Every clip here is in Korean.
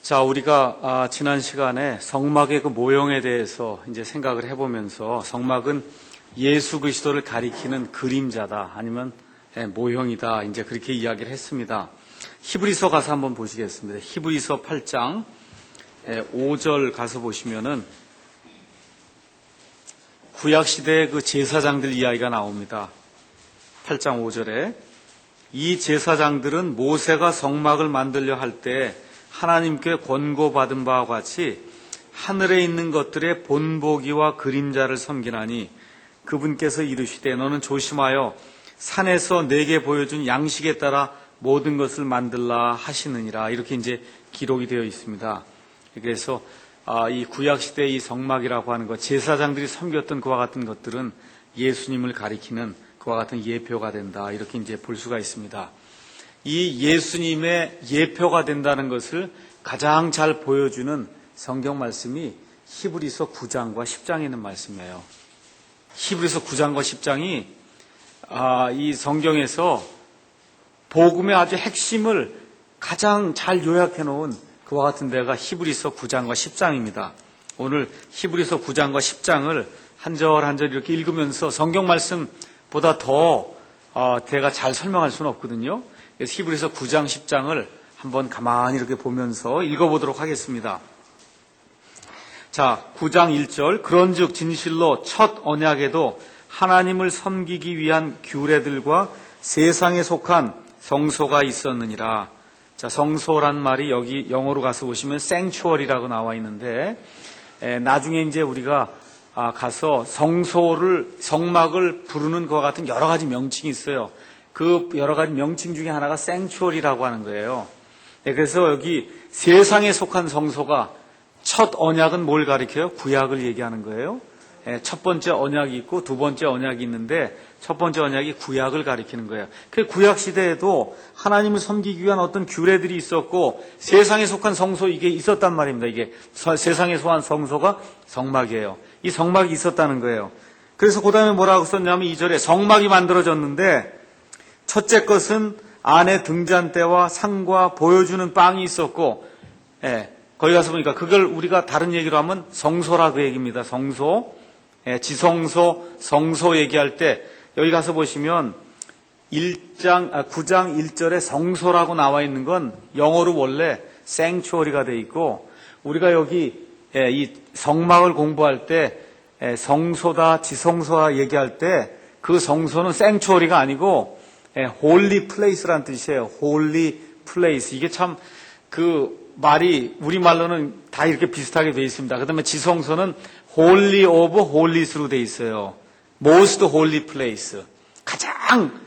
자, 우리가 지난 시간에 성막의 그 모형에 대해서 이제 생각을 해보면서 성막은 예수 그리스도를 가리키는 그림자다 아니면 모형이다 이제 그렇게 이야기를 했습니다. 히브리서 가서 한번 보시겠습니다. 히브리서 8장 5절 가서 보시면은 구약 시대의 그 제사장들 이야기가 나옵니다. 8장 5절에 이 제사장들은 모세가 성막을 만들려 할 때 하나님께 권고받은 바와 같이 하늘에 있는 것들의 본보기와 그림자를 섬기나니 그분께서 이르시되 너는 조심하여 산에서 내게 보여준 양식에 따라 모든 것을 만들라 하시느니라. 이렇게 이제 기록이 되어 있습니다. 그래서 이 구약 시대의 이 성막이라고 하는 것, 제사장들이 섬겼던 그와 같은 것들은 예수님을 가리키는 그와 같은 예표가 된다. 이렇게 이제 볼 수가 있습니다. 이 예수님의 예표가 된다는 것을 가장 잘 보여주는 성경 말씀이 히브리서 9장과 10장에 있는 말씀이에요. 히브리서 9장과 10장이 이 성경에서 복음의 아주 핵심을 가장 잘 요약해 놓은 그와 같은 데가 히브리서 9장과 10장입니다. 오늘 히브리서 9장과 10장을 한 절 한 절 이렇게 읽으면서 성경 말씀보다 더 제가 잘 설명할 수는 없거든요. 그래서 히브리서 9장 10장을 한번 가만히 이렇게 보면서 읽어보도록 하겠습니다. 자, 9장 1절 그런즉 진실로 첫 언약에도 하나님을 섬기기 위한 규례들과 세상에 속한 성소가 있었느니라. 자, 성소란 말이 여기 영어로 가서 보시면 sanctuary라고 나와 있는데 나중에 이제 우리가 가서 성막을 부르는 것과 같은 여러 가지 명칭이 있어요. 그 여러 가지 명칭 중에 하나가 sanctuary라고 하는 거예요. 그래서 여기 세상에 속한 성소가 첫 언약은 뭘 가리켜요? 구약을 얘기하는 거예요. 첫 번째 언약이 있고 두 번째 언약이 있는데 첫 번째 언약이 구약을 가리키는 거예요. 그 구약 시대에도 하나님을 섬기기 위한 어떤 규례들이 있었고 세상에 속한 성소 이게 있었단 말입니다. 이게 세상에 속한 성소가 성막이에요. 이 성막이 있었다는 거예요. 그래서 그 다음에 뭐라고 썼냐면 2절에 성막이 만들어졌는데 첫째 것은 안에 등잔대와 상과 보여주는 빵이 있었고 거기 가서 보니까 그걸 우리가 다른 얘기로 하면 성소라 그 얘기입니다. 성소, 지성소, 성소 얘기할 때 여기 가서 보시면 9장 1절에 성소라고 나와 있는 건 영어로 원래 sanctuary가 돼 있고 우리가 여기 이 성막을 공부할 때 성소다, 지성소다 얘기할 때 그 성소는 sanctuary가 아니고 holy place라는 뜻이에요. holy place. 이게 참 그 말이 우리말로는 다 이렇게 비슷하게 돼 있습니다. 그 다음에 지성소는 holy of holies로 돼 있어요. most holy place. 가장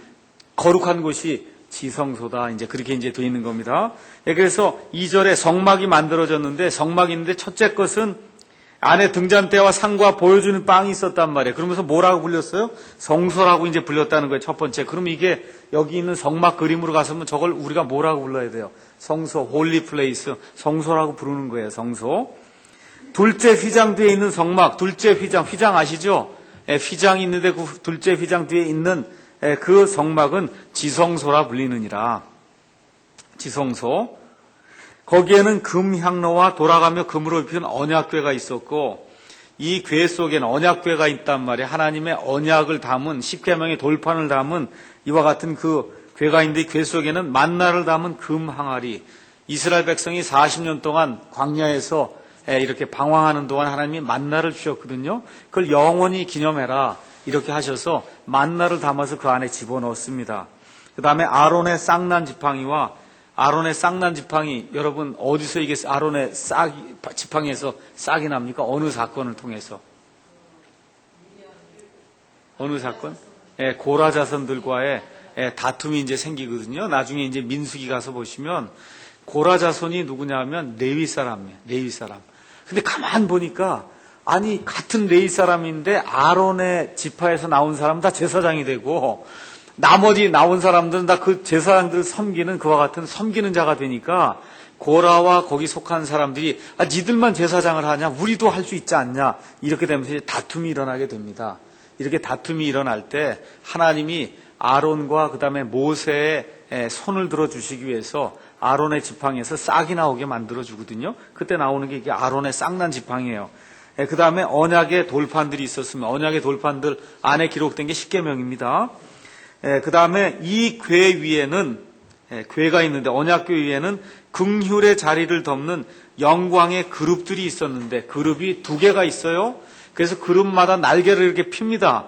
거룩한 곳이 지성소다. 이제 그렇게 이제 돼 있는 겁니다. 그래서 2절에 성막이 만들어졌는데 성막이 있는데 첫째 것은 안에 등잔대와 상과 보여주는 빵이 있었단 말이에요. 그러면서 뭐라고 불렸어요? 성소라고 이제 불렸다는 거예요. 첫 번째. 그럼 이게 여기 있는 성막 그림으로 가서면 저걸 우리가 뭐라고 불러야 돼요? 성소, 홀리 플레이스, 성소라고 부르는 거예요. 성소. 둘째 휘장 뒤에 있는 성막, 둘째 휘장 아시죠? 휘장이 있는데 그 둘째 휘장 뒤에 있는 그 성막은 지성소라 불리느니라. 지성소. 거기에는 금향로와 돌아가며 금으로 입힌 언약궤가 있었고 이 궤 속에는 언약궤가 있단 말이에요. 하나님의 언약을 담은 십계명의 돌판을 담은 이와 같은 그 궤가 있는데 궤 속에는 만나를 담은 금 항아리. 이스라엘 백성이 40년 동안 광야에서 이렇게 방황하는 동안 하나님이 만나를 주셨거든요. 그걸 영원히 기념해라 이렇게 하셔서 만나를 담아서 그 안에 집어넣었습니다. 그 다음에 아론의 쌍난 지팡이 여러분 어디서 이게 아론의 지팡이에서 싹이 납니까? 어느 사건을 통해서? 어느 사건? 고라 자손들과의 다툼이 이제 생기거든요. 나중에 이제 민수기 가서 보시면 고라 자손이 누구냐면 레위 사람이에요. 레위 사람. 근데 가만 보니까 아니 같은 레위 사람인데 아론의 지파에서 나온 사람은 다 제사장이 되고 나머지 나온 사람들은 다 그 제사장들을 섬기는 그와 같은 섬기는 자가 되니까 고라와 거기 속한 사람들이 니들만 제사장을 하냐? 우리도 할 수 있지 않냐? 이렇게 되면서 이제 다툼이 일어나게 됩니다. 이렇게 다툼이 일어날 때 하나님이 아론과 그 다음에 모세의 손을 들어주시기 위해서 아론의 지팡이에서 싹이 나오게 만들어 주거든요. 그때 나오는 게 이게 아론의 싹난 지팡이에요. 그 다음에 언약의 돌판들이 있었으면 언약의 돌판들 안에 기록된 게 십계명입니다. 그 다음에 이 궤 위에는 궤가 있는데 언약궤 위에는 긍휼의 자리를 덮는 영광의 그룹들이 있었는데 그룹이 2개가 있어요. 그래서 그룹마다 날개를 이렇게 핍니다.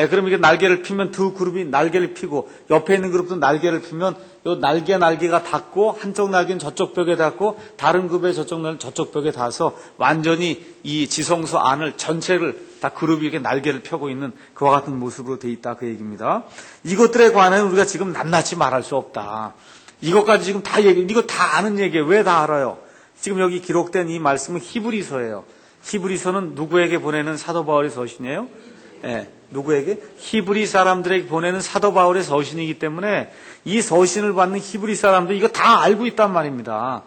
그럼 이게 날개를 피면 두 그룹이 날개를 피고 옆에 있는 그룹도 날개를 피면 요 날개가 닿고 한쪽 날개는 저쪽 벽에 닿고 다른 그룹의 저쪽 날개는 저쪽 벽에 닿아서 완전히 이 지성소 안을 전체를 다 그룹이 이렇게 날개를 펴고 있는 그와 같은 모습으로 돼 있다 그 얘기입니다. 이것들에 관해는 우리가 지금 낱낱이 말할 수 없다. 이것까지 지금 다 이거 다 아는 얘기예요. 왜 다 알아요? 지금 여기 기록된 이 말씀은 히브리서예요. 히브리서는 누구에게 보내는 사도 바울의 서신이에요? 누구에게? 히브리 사람들에게 보내는 사도 바울의 서신이기 때문에 이 서신을 받는 히브리 사람들 이거 다 알고 있단 말입니다.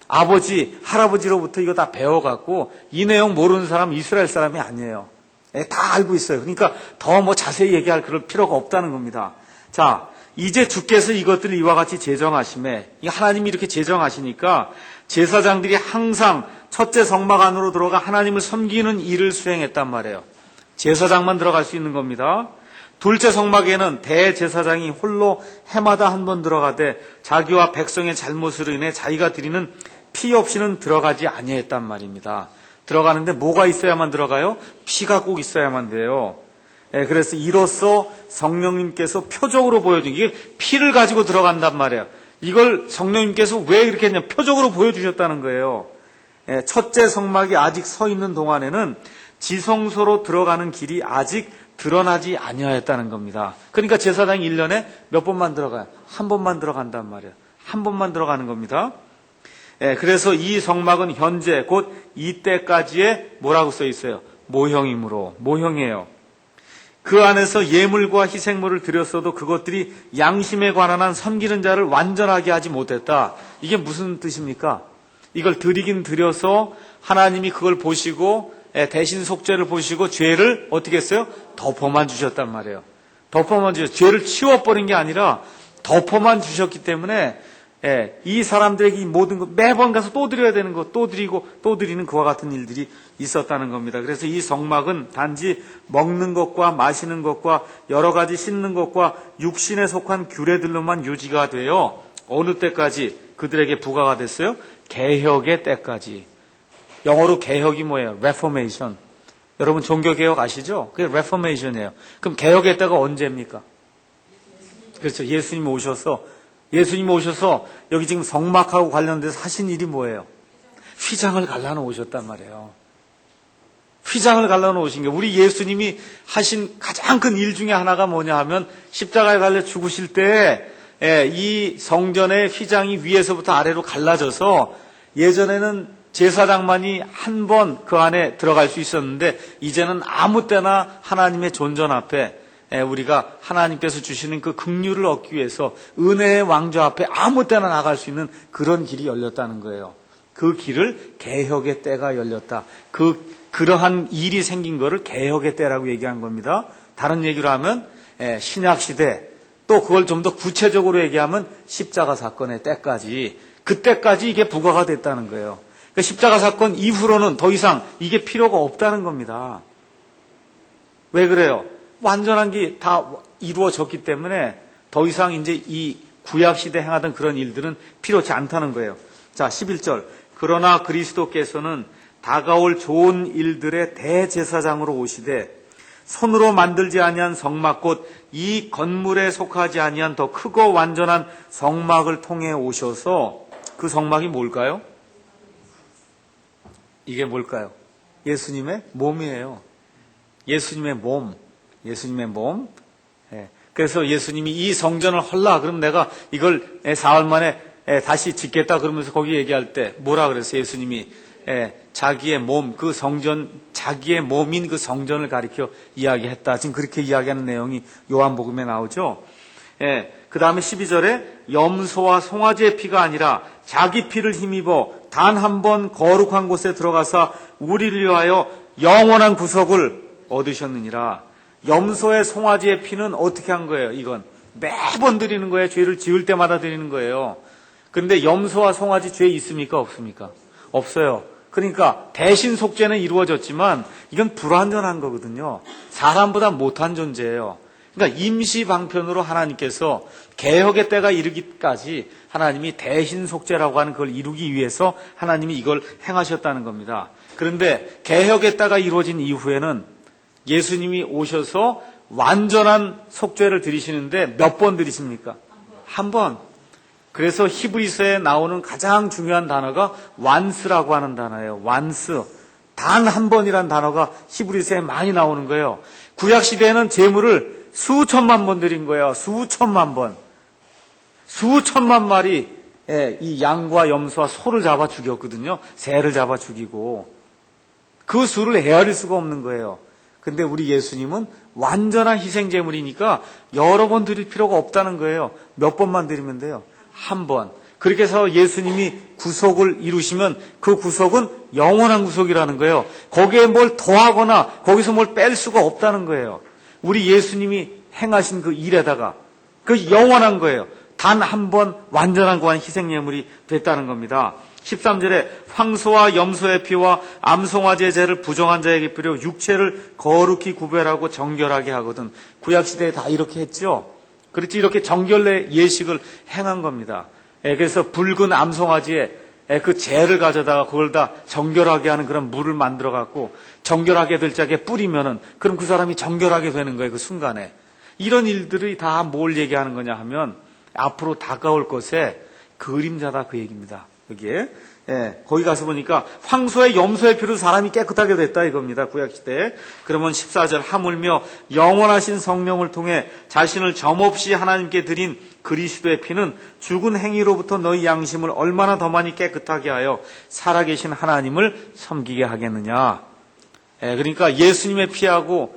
아버지, 할아버지로부터 이거 다 배워갖고 이 내용 모르는 사람 이스라엘 사람이 아니에요. 다 알고 있어요. 그러니까 더 뭐 자세히 얘기할 그럴 필요가 없다는 겁니다. 자, 이제 주께서 이것들을 이와 같이 제정하심에 하나님이 이렇게 제정하시니까 제사장들이 항상 첫째 성막 안으로 들어가 하나님을 섬기는 일을 수행했단 말이에요. 제사장만 들어갈 수 있는 겁니다. 둘째 성막에는 대제사장이 홀로 해마다 한 번 들어가되 자기와 백성의 잘못으로 인해 자기가 드리는 피 없이는 들어가지 아니했단 말입니다. 들어가는데 뭐가 있어야만 들어가요? 피가 꼭 있어야만 돼요. 그래서 이로써 성령님께서 표적으로 보여준 이게 피를 가지고 들어간단 말이에요. 이걸 성령님께서 왜 이렇게 했냐 표적으로 보여주셨다는 거예요. 첫째 성막이 아직 서 있는 동안에는 지성소로 들어가는 길이 아직 드러나지 아니하였다는 겁니다. 그러니까 제사장이 1년에 몇 번만 들어가요? 한 번만 들어간단 말이에요. 한 번만 들어가는 겁니다. 그래서 이 성막은 현재 곧 이때까지의 뭐라고 써 있어요? 모형이므로 모형이에요. 그 안에서 예물과 희생물을 드렸어도 그것들이 양심에 관한 한 섬기는 자를 완전하게 하지 못했다. 이게 무슨 뜻입니까? 이걸 드리긴 드려서 하나님이 그걸 보시고 대신 속죄를 보시고 죄를 어떻게 했어요? 덮어만 주셨단 말이에요. 덮어만 주셨어요. 죄를 치워버린 게 아니라 덮어만 주셨기 때문에 이 사람들에게 이 모든 것 매번 가서 또 드려야 되는 것, 또 드리고 또 드리는 그와 같은 일들이 있었다는 겁니다. 그래서 이 성막은 단지 먹는 것과 마시는 것과 여러 가지 씻는 것과 육신에 속한 규례들로만 유지가 되어 어느 때까지 그들에게 부과가 됐어요? 개혁의 때까지. 영어로 개혁이 뭐예요? Reformation. 여러분 종교개혁 아시죠? 그게 Reformation이에요. 그럼 개혁의 때가 언제입니까? 그렇죠. 예수님 오셔서 여기 지금 성막하고 관련돼서 하신 일이 뭐예요? 휘장을 갈라놓으셨단 말이에요. 휘장을 갈라놓으신 게 우리 예수님이 하신 가장 큰 일 중에 하나가 뭐냐 하면 십자가에 달려 죽으실 때 이 성전의 휘장이 위에서부터 아래로 갈라져서 예전에는 제사장만이 한 번 그 안에 들어갈 수 있었는데 이제는 아무 때나 하나님의 존전 앞에 우리가 하나님께서 주시는 그 긍휼을 얻기 위해서 은혜의 왕좌 앞에 아무 때나 나갈 수 있는 그런 길이 열렸다는 거예요. 그 길을 개혁의 때가 열렸다. 그러한 일이 생긴 거를 개혁의 때라고 얘기한 겁니다. 다른 얘기로 하면 신약 시대 또 그걸 좀 더 구체적으로 얘기하면 십자가 사건의 때까지 그때까지 이게 부과가 됐다는 거예요. 그러니까 십자가 사건 이후로는 더 이상 이게 필요가 없다는 겁니다. 왜 그래요? 완전한 게 다 이루어졌기 때문에 더 이상 이제 이 구약 시대 행하던 그런 일들은 필요치 않다는 거예요. 자, 11절. 그러나 그리스도께서는 다가올 좋은 일들의 대제사장으로 오시되 손으로 만들지 아니한 성막 곧 이 건물에 속하지 아니한 더 크고 완전한 성막을 통해 오셔서 그 성막이 뭘까요? 이게 뭘까요? 예수님의 몸이에요. 예수님의 몸. 그래서 예수님이 이 성전을 헐라 그럼 내가 이걸 사흘 만에 다시 짓겠다 그러면서 거기 얘기할 때 뭐라 그랬어요? 예수님이 자기의 몸, 그 성전, 자기의 몸인 그 성전을 가리켜 이야기했다. 지금 그렇게 이야기하는 내용이 요한복음에 나오죠. 그 다음에 12절에 염소와 송아지의 피가 아니라 자기 피를 힘입어 단 한 번 거룩한 곳에 들어가서 우리를 위하여 영원한 구속을 얻으셨느니라. 염소의 송아지의 피는 어떻게 한 거예요? 이건 매번 드리는 거예요. 죄를 지을 때마다 드리는 거예요. 그런데 염소와 송아지 죄 있습니까? 없습니까? 없어요. 그러니까 대신 속죄는 이루어졌지만 이건 불완전한 거거든요. 사람보다 못한 존재예요. 그러니까 임시 방편으로 하나님께서 개혁의 때가 이르기까지 하나님이 대신 속죄라고 하는 그걸 이루기 위해서 하나님이 이걸 행하셨다는 겁니다. 그런데 개혁의 때가 이루어진 이후에는 예수님이 오셔서 완전한 속죄를 드리시는데 몇 번 드리십니까? 한 번. 그래서 히브리서에 나오는 가장 중요한 단어가 완스라고 하는 단어예요. 완스. 단 한 번이라는 단어가 히브리서에 많이 나오는 거예요. 구약시대에는 제물을 수천만 번 드린 거예요. 수천만 번. 수천만 마리 이 양과 염소와 소를 잡아 죽였거든요. 새를 잡아 죽이고. 그 수를 헤아릴 수가 없는 거예요. 근데 우리 예수님은 완전한 희생제물이니까 여러 번 드릴 필요가 없다는 거예요. 몇 번만 드리면 돼요. 한 번. 그렇게 해서 예수님이 구속을 이루시면 그 구속은 영원한 구속이라는 거예요. 거기에 뭘 더하거나 거기서 뭘 뺄 수가 없다는 거예요. 우리 예수님이 행하신 그 일에다가 그 영원한 거예요. 단 한 번 완전한 거한 희생예물이 됐다는 겁니다. 13절에 황소와 염소의 피와 암송아지의 죄를 부정한 자에게 뿌려 육체를 거룩히 구별하고 정결하게 하거든. 구약시대에 다 이렇게 했죠. 그렇지, 이렇게 정결의 예식을 행한 겁니다. 그래서 붉은 암송아지에 그 죄를 가져다가 그걸 다 정결하게 하는 그런 물을 만들어 갖고 정결하게 될 적에 뿌리면은 그럼 그 사람이 정결하게 되는 거예요. 그 순간에. 이런 일들이 다 뭘 얘기하는 거냐 하면 앞으로 다가올 것에 그림자다 그 얘기입니다. 여기에. 거기 가서 보니까 황소의 염소의 피로 사람이 깨끗하게 됐다 이겁니다. 구약시대에. 그러면 14절 하물며 영원하신 성령을 통해 자신을 점없이 하나님께 드린 그리스도의 피는 죽은 행위로부터 너희 양심을 얼마나 더 많이 깨끗하게 하여 살아계신 하나님을 섬기게 하겠느냐. 그러니까 예수님의 피하고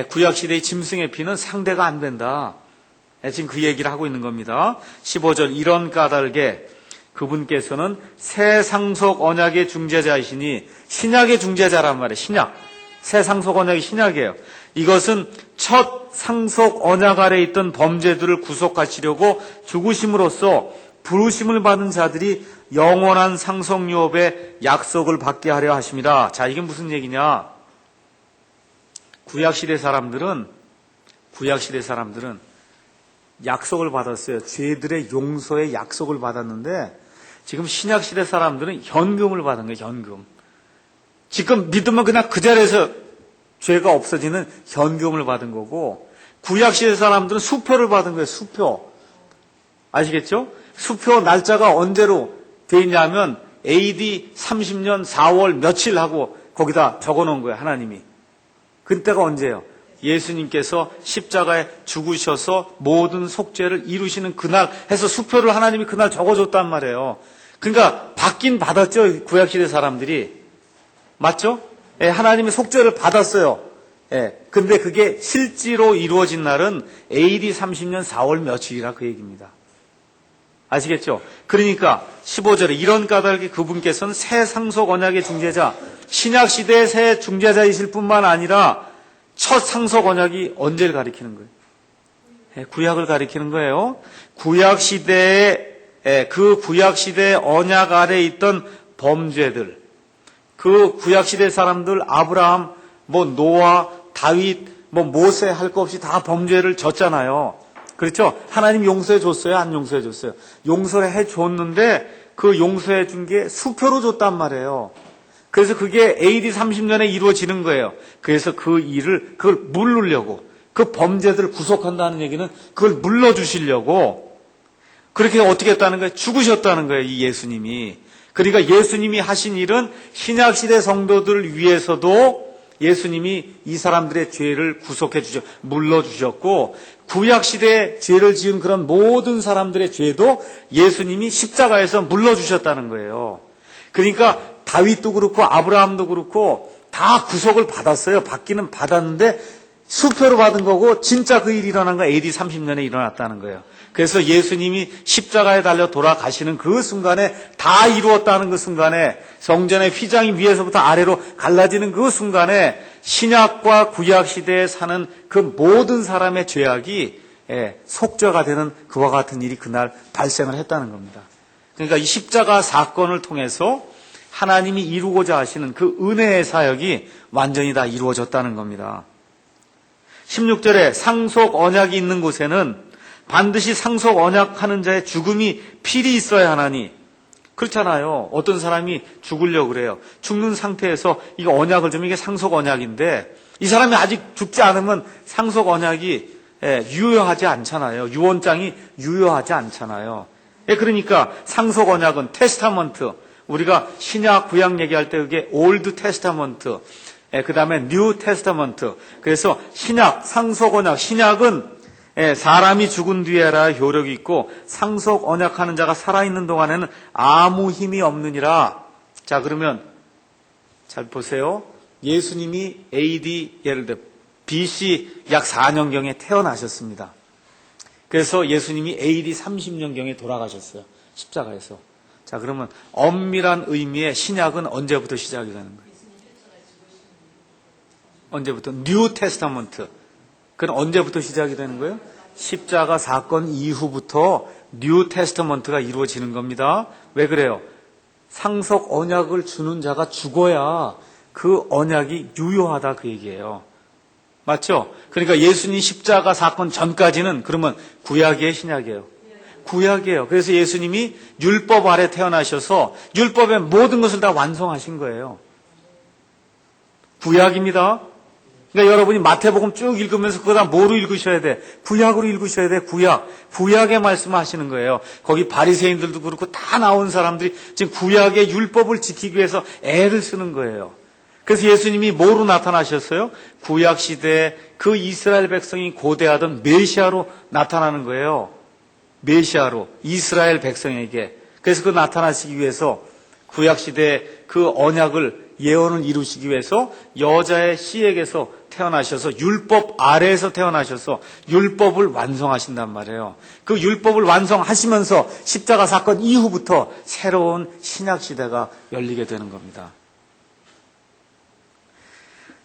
구약시대의 짐승의 피는 상대가 안 된다. 지금 그 얘기를 하고 있는 겁니다. 15절 이런 까닭에 그분께서는 새 상속 언약의 중재자이시니 신약의 중재자란 말이에요. 신약. 새 상속 언약이 신약이에요. 이것은 첫 상속 언약 아래 있던 범죄들을 구속하시려고 죽으심으로써 부르심을 받은 자들이 영원한 상속 유업의 약속을 받게 하려 하십니다. 자, 이게 무슨 얘기냐? 구약시대 사람들은 약속을 받았어요. 죄들의 용서의 약속을 받았는데 지금 신약시대 사람들은 현금을 받은 거예요. 현금. 지금 믿으면 그냥 그 자리에서 죄가 없어지는 현금을 받은 거고 구약시대 사람들은 수표를 받은 거예요. 수표. 아시겠죠? 수표 날짜가 언제로 돼 있냐면 AD 30년 4월 며칠 하고 거기다 적어놓은 거예요. 하나님이. 그때가 언제예요? 예수님께서 십자가에 죽으셔서 모든 속죄를 이루시는 그날 해서 수표를 하나님이 그날 적어줬단 말이에요. 그러니까 받긴 받았죠. 구약시대 사람들이. 맞죠? 하나님의 속죄를 받았어요. 근데 그게 실제로 이루어진 날은 AD 30년 4월 며칠이라 그 얘기입니다. 아시겠죠? 그러니까 15절에 이런 까닭에 그분께서는 새 상속 언약의 중재자, 신약시대의 새 중재자이실 뿐만 아니라 첫 상속 언약이 언제를 가리키는 거예요? 구약을 가리키는 거예요. 그 구약시대의 언약 아래 있던 범죄들, 그 구약시대 사람들, 아브라함, 노아, 다윗, 모세 할 것 없이 다 범죄를 졌잖아요. 그렇죠? 하나님 용서해 줬어요? 안 용서해 줬어요? 용서를 해 줬는데 그 용서해 준 게 수표로 줬단 말이에요. 그래서 그게 AD 30년에 이루어지는 거예요. 그래서 그걸 물르려고, 그 범죄들을 구속한다는 얘기는 그걸 물러주시려고, 그렇게 어떻게 했다는 거예요? 죽으셨다는 거예요, 이 예수님이. 그러니까 예수님이 하신 일은 신약시대 성도들을 위해서도 예수님이 이 사람들의 죄를 구속해 주셨고, 물러주셨고, 구약시대에 죄를 지은 그런 모든 사람들의 죄도 예수님이 십자가에서 물러주셨다는 거예요. 그러니까 다윗도 그렇고 아브라함도 그렇고 다 구속을 받았어요. 받기는 받았는데 수표로 받은 거고 진짜 그 일이 일어난 건 AD 30년에 일어났다는 거예요. 그래서 예수님이 십자가에 달려 돌아가시는 그 순간에 다 이루었다는 그 순간에 성전의 휘장이 위에서부터 아래로 갈라지는 그 순간에 신약과 구약 시대에 사는 그 모든 사람의 죄악이 속죄가 되는 그와 같은 일이 그날 발생을 했다는 겁니다. 그러니까 이 십자가 사건을 통해서 하나님이 이루고자 하시는 그 은혜의 사역이 완전히 다 이루어졌다는 겁니다. 16절에 상속 언약이 있는 곳에는 반드시 상속 언약하는 자의 죽음이 필히 있어야 하나니, 그렇잖아요. 어떤 사람이 죽으려고 그래요. 죽는 상태에서 이거 언약을 좀, 이게 상속 언약인데 이 사람이 아직 죽지 않으면 상속 언약이 유효하지 않잖아요. 유언장이 유효하지 않잖아요. 그러니까 상속 언약은 테스타먼트, 우리가 신약 구약 얘기할 때 그게 올드 테스타먼트, 그 다음에 뉴 테스타먼트. 그래서 신약, 상속 언약, 신약은 사람이 죽은 뒤에라 효력이 있고 상속 언약하는 자가 살아있는 동안에는 아무 힘이 없느니라. 자, 그러면 잘 보세요. 예수님이 AD, 예를 들어 BC 약 4년경에 태어나셨습니다. 그래서 예수님이 AD 30년경에 돌아가셨어요. 십자가에서. 자, 그러면 엄밀한 의미의 신약은 언제부터 시작이 되는 거예요? 언제부터? 뉴 테스타먼트. 그건 언제부터 시작이 되는 거예요? 십자가 사건 이후부터 뉴 테스타먼트가 이루어지는 겁니다. 왜 그래요? 상속 언약을 주는 자가 죽어야 그 언약이 유효하다, 그 얘기예요. 맞죠? 그러니까 예수님 십자가 사건 전까지는 그러면 구약이에요, 신약이에요? 구약이에요. 그래서 예수님이 율법 아래 태어나셔서 율법의 모든 것을 다 완성하신 거예요. 구약입니다. 그러니까 여러분이 마태복음 쭉 읽으면서 그거 다 뭐로 읽으셔야 돼? 구약으로 읽으셔야 돼. 구약. 구약의 말씀을 하시는 거예요. 거기 바리새인들도 그렇고 다 나온 사람들이 지금 구약의 율법을 지키기 위해서 애를 쓰는 거예요. 그래서 예수님이 뭐로 나타나셨어요? 구약 시대에 그 이스라엘 백성이 고대하던 메시아로 나타나는 거예요. 메시아로, 이스라엘 백성에게. 그래서 그 나타나시기 위해서 구약 시대에 그 언약을, 예언을 이루시기 위해서 여자의 씨에게서 태어나셔서 율법 아래에서 태어나셔서 율법을 완성하신단 말이에요. 그 율법을 완성하시면서 십자가 사건 이후부터 새로운 신약 시대가 열리게 되는 겁니다.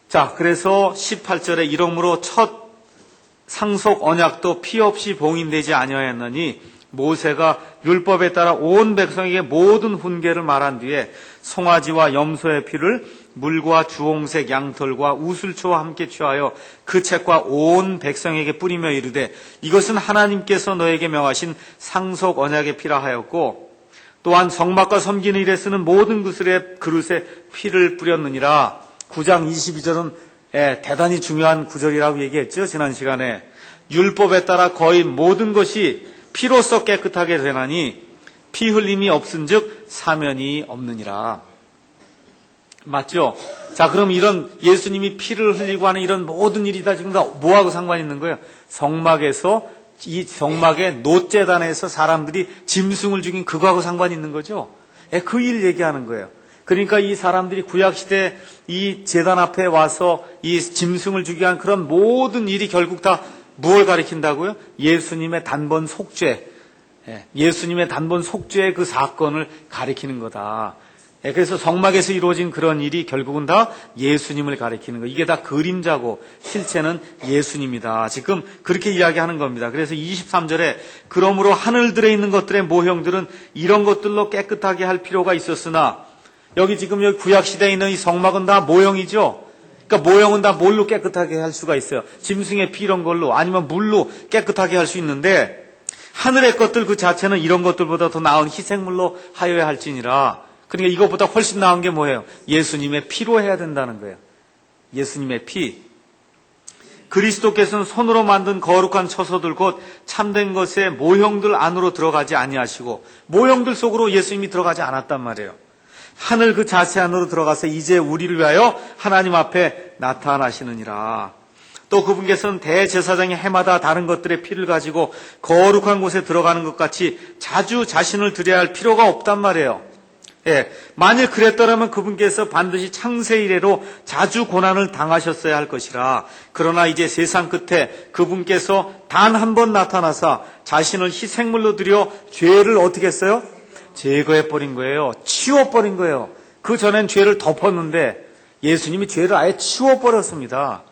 자, 그래서 18절에 이러므로 첫 상속 언약도 피 없이 봉인되지 아니하였느니 모세가 율법에 따라 온 백성에게 모든 훈계를 말한 뒤에 송아지와 염소의 피를 물과 주홍색 양털과 우슬초와 함께 취하여 그 책과 온 백성에게 뿌리며 이르되 이것은 하나님께서 너에게 명하신 상속 언약의 피라 하였고 또한 성막과 섬기는 일에 쓰는 모든 그릇에 피를 뿌렸느니라. 9장 22절은 대단히 중요한 구절이라고 얘기했죠. 지난 시간에. 율법에 따라 거의 모든 것이 피로써 깨끗하게 되나니 피 흘림이 없은즉 사면이 없느니라. 맞죠? 자, 그럼 이런 예수님이 피를 흘리고 하는 이런 모든 일이 다 지금 다 뭐하고 상관이 있는 거예요? 성막에서, 이 성막의 노제단에서 사람들이 짐승을 죽인 그거하고 상관이 있는 거죠? 그 일 얘기하는 거예요. 그러니까 이 사람들이 구약시대 이 제단 앞에 와서 이 짐승을 죽이게 한 그런 모든 일이 결국 다 무엇을 가리킨다고요? 예수님의 단번 속죄. 예수님의 단번 속죄의 그 사건을 가리키는 거다. 그래서 성막에서 이루어진 그런 일이 결국은 다 예수님을 가리키는 거. 이게 다 그림자고 실체는 예수님이다. 지금 그렇게 이야기하는 겁니다. 그래서 23절에 그러므로 하늘들에 있는 것들의 모형들은 이런 것들로 깨끗하게 할 필요가 있었으나 여기 지금 여기 구약시대에 있는 이 성막은 다 모형이죠. 그러니까 모형은 다 뭘로 깨끗하게 할 수가 있어요. 짐승의 피 이런 걸로 아니면 물로 깨끗하게 할 수 있는데 하늘의 것들 그 자체는 이런 것들보다 더 나은 희생물로 하여야 할지니라. 그러니까 이것보다 훨씬 나은 게 뭐예요? 예수님의 피로 해야 된다는 거예요. 예수님의 피. 그리스도께서는 손으로 만든 거룩한 처소들 곧 참된 것의 모형들 안으로 들어가지 아니하시고 모형들 속으로 예수님이 들어가지 않았단 말이에요. 하늘 그 자체 안으로 들어가서 이제 우리를 위하여 하나님 앞에 나타나시느니라. 또 그분께서는 대제사장이 해마다 다른 것들의 피를 가지고 거룩한 곳에 들어가는 것 같이 자주 자신을 드려야 할 필요가 없단 말이에요. 만일 그랬더라면 그분께서 반드시 창세 이래로 자주 고난을 당하셨어야 할 것이라. 그러나 이제 세상 끝에 그분께서 단 한 번 나타나사 자신을 희생물로 드려 죄를 어떻게 했어요? 제거해버린 거예요. 치워버린 거예요. 그 전엔 죄를 덮었는데 예수님이 죄를 아예 치워버렸습니다.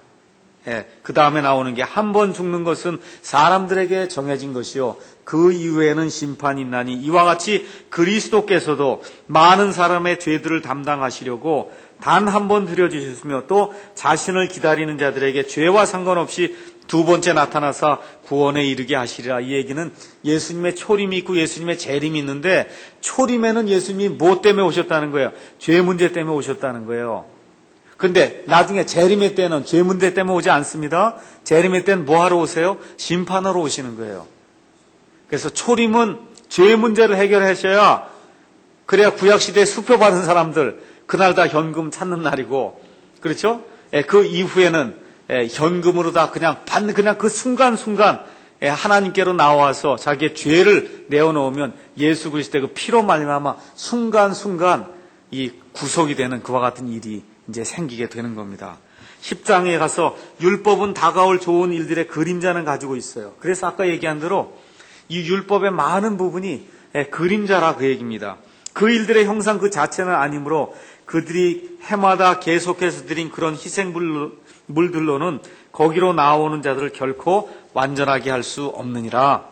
그 다음에 나오는 게 한 번 죽는 것은 사람들에게 정해진 것이요 그 이후에는 심판이 있나니 이와 같이 그리스도께서도 많은 사람의 죄들을 담당하시려고 단 한 번 드려주셨으며 또 자신을 기다리는 자들에게 죄와 상관없이 두 번째 나타나사 구원에 이르게 하시리라. 이 얘기는 예수님의 초림이 있고 예수님의 재림이 있는데 초림에는 예수님이 뭐 때문에 오셨다는 거예요? 죄 문제 때문에 오셨다는 거예요. 근데 나중에 재림의 때는 죄 문제 때문에 오지 않습니다. 재림의 때는 뭐 하러 오세요? 심판하러 오시는 거예요. 그래서 초림은 죄 문제를 해결하셔야, 그래야 구약시대에 수표 받은 사람들 그날 다 현금 찾는 날이고, 그렇죠? 그 이후에는 현금으로 다 그냥 그 순간순간 하나님께로 나와서 자기의 죄를 내어놓으면 예수 그리스도의 그 피로 말미암아 순간순간 이 구속이 되는 그와 같은 일이 이제 생기게 되는 겁니다. 10장에 가서 율법은 다가올 좋은 일들의 그림자는 가지고 있어요. 그래서 아까 얘기한 대로 이 율법의 많은 부분이 그림자라 그 얘기입니다. 그 일들의 형상 그 자체는 아니므로 그들이 해마다 계속해서 드린 그런 희생물들로는 거기로 나오는 자들을 결코 완전하게 할 수 없느니라.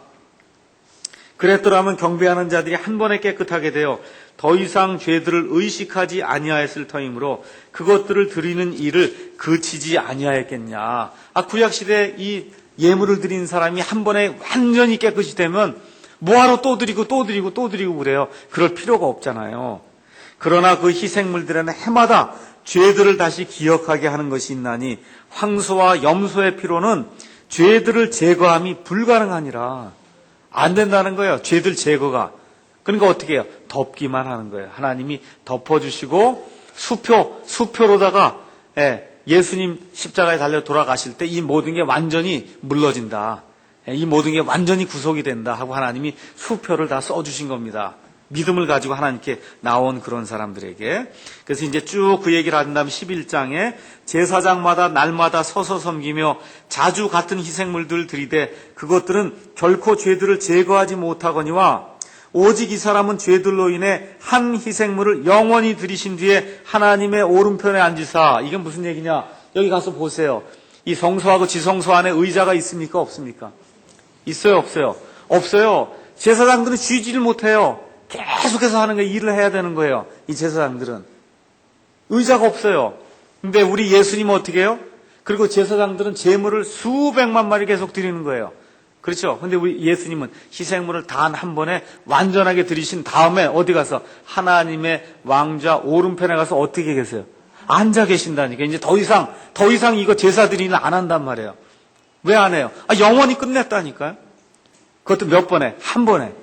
그랬더라면 경배하는 자들이 한 번에 깨끗하게 되어 더 이상 죄들을 의식하지 아니하였을 터이므로 그것들을 드리는 일을 그치지 아니하였겠냐. 구약시대에 이 예물을 드린 사람이 한 번에 완전히 깨끗이 되면 뭐하러 또 드리고 또 드리고 또 드리고 그래요. 그럴 필요가 없잖아요. 그러나 그 희생물들에는 해마다 죄들을 다시 기억하게 하는 것이 있나니 황소와 염소의 피로는 죄들을 제거함이 불가능하니라. 안 된다는 거예요. 죄들 제거가. 그러니까 어떻게 해요? 덮기만 하는 거예요. 하나님이 덮어주시고 수표로다가 예수님 십자가에 달려 돌아가실 때 이 모든 게 완전히 물러진다. 이 모든 게 완전히 구속이 된다 하고 하나님이 수표를 다 써주신 겁니다. 믿음을 가지고 하나님께 나온 그런 사람들에게. 그래서 이제 쭉 그 얘기를 한 다음에 11장에 제사장마다 날마다 서서 섬기며 자주 같은 희생물들 드리되 그것들은 결코 죄들을 제거하지 못하거니와 오직 이 사람은 죄들로 인해 한 희생물을 영원히 드리신 뒤에 하나님의 오른편에 앉으사. 이게 무슨 얘기냐? 여기 가서 보세요. 이 성소하고 지성소 안에 의자가 있습니까? 없습니까? 있어요? 없어요? 없어요. 제사장들은 쉬지를 못해요. 계속해서 하는 거 일을 해야 되는 거예요. 이 제사장들은. 의자가 없어요. 근데 우리 예수님은 어떻게 해요? 그리고 제사장들은 제물을 수백만 마리 계속 드리는 거예요. 그렇죠? 근데 우리 예수님은 희생물을 단 한 번에 완전하게 드리신 다음에 어디 가서 하나님의 왕좌 오른편에 가서 어떻게 계세요? 앉아 계신다니까. 이제 더 이상 이거 제사 드리는 안 한단 말이에요. 왜 안 해요? 영원히 끝냈다니까요. 그것도 몇 번에? 한 번에.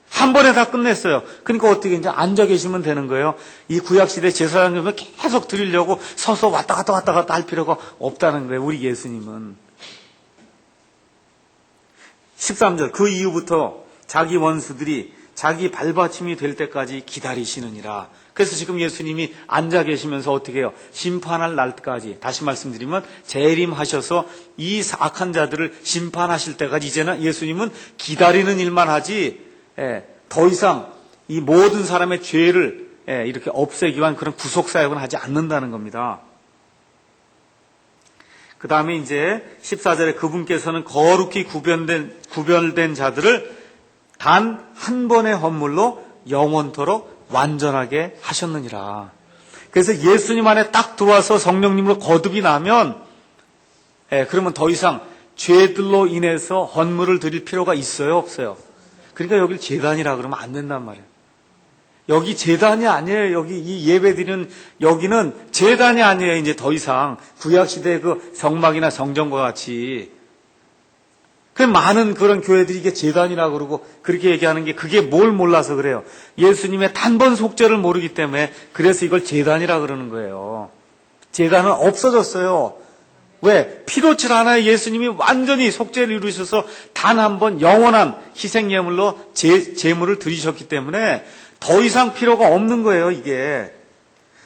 한 번에 다 끝냈어요. 그러니까 어떻게 이제 앉아 계시면 되는 거예요. 이 구약시대 제사장님은 계속 드리려고 서서 왔다 갔다 할 필요가 없다는 거예요. 우리 예수님은. 13절 그 이후부터 자기 원수들이 자기 발받침이 될 때까지 기다리시느니라. 그래서 지금 예수님이 앉아 계시면서 어떻게 해요? 심판할 날까지, 다시 말씀드리면 재림하셔서 이 악한 자들을 심판하실 때까지 이제는 예수님은 기다리는 일만 하지 더 이상 이 모든 사람의 죄를 이렇게 없애기 위한 그런 구속사역은 하지 않는다는 겁니다. 그 다음에 이제 14절에 그분께서는 거룩히 구별된 자들을 단 한 번의 헌물로 영원토록 완전하게 하셨느니라. 그래서 예수님 안에 딱 들어와서 성령님으로 거듭이 나면 그러면 더 이상 죄들로 인해서 헌물을 드릴 필요가 있어요? 없어요? 그러니까 여기를 제단이라 그러면 안 된단 말이에요. 여기 제단이 아니에요. 여기 이 예배드리는 여기는 제단이 아니에요. 이제 더 이상 구약시대의 그 성막이나 성전과 같이. 그 많은 그런 교회들이 이게 제단이라 그러고 그렇게 얘기하는 게 그게 뭘 몰라서 그래요. 예수님의 단번 속죄를 모르기 때문에 그래서 이걸 제단이라 그러는 거예요. 제단은 없어졌어요. 왜? 피로칠 하나에 예수님이 완전히 속죄를 이루셔서 단 한 번 영원한 희생예물로 제물을 드리셨기 때문에 더 이상 필요가 없는 거예요, 이게.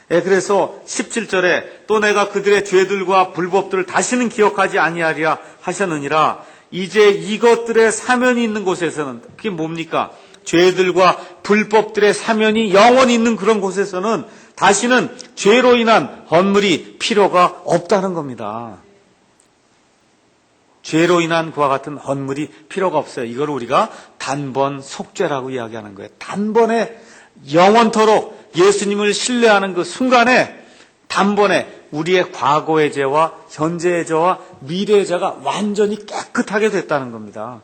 그래서 17절에 또 내가 그들의 죄들과 불법들을 다시는 기억하지 아니하리라 하셨느니라. 이제 이것들의 사면이 있는 곳에서는, 그게 뭡니까? 죄들과 불법들의 사면이 영원히 있는 그런 곳에서는 다시는 죄로 인한 헌물이 필요가 없다는 겁니다. 죄로 인한 그와 같은 헌물이 필요가 없어요. 이걸 우리가 단번 속죄라고 이야기하는 거예요. 단번에 영원토록 예수님을 신뢰하는 그 순간에 단번에 우리의 과거의 죄와 현재의 죄와 미래의 죄가 완전히 깨끗하게 됐다는 겁니다.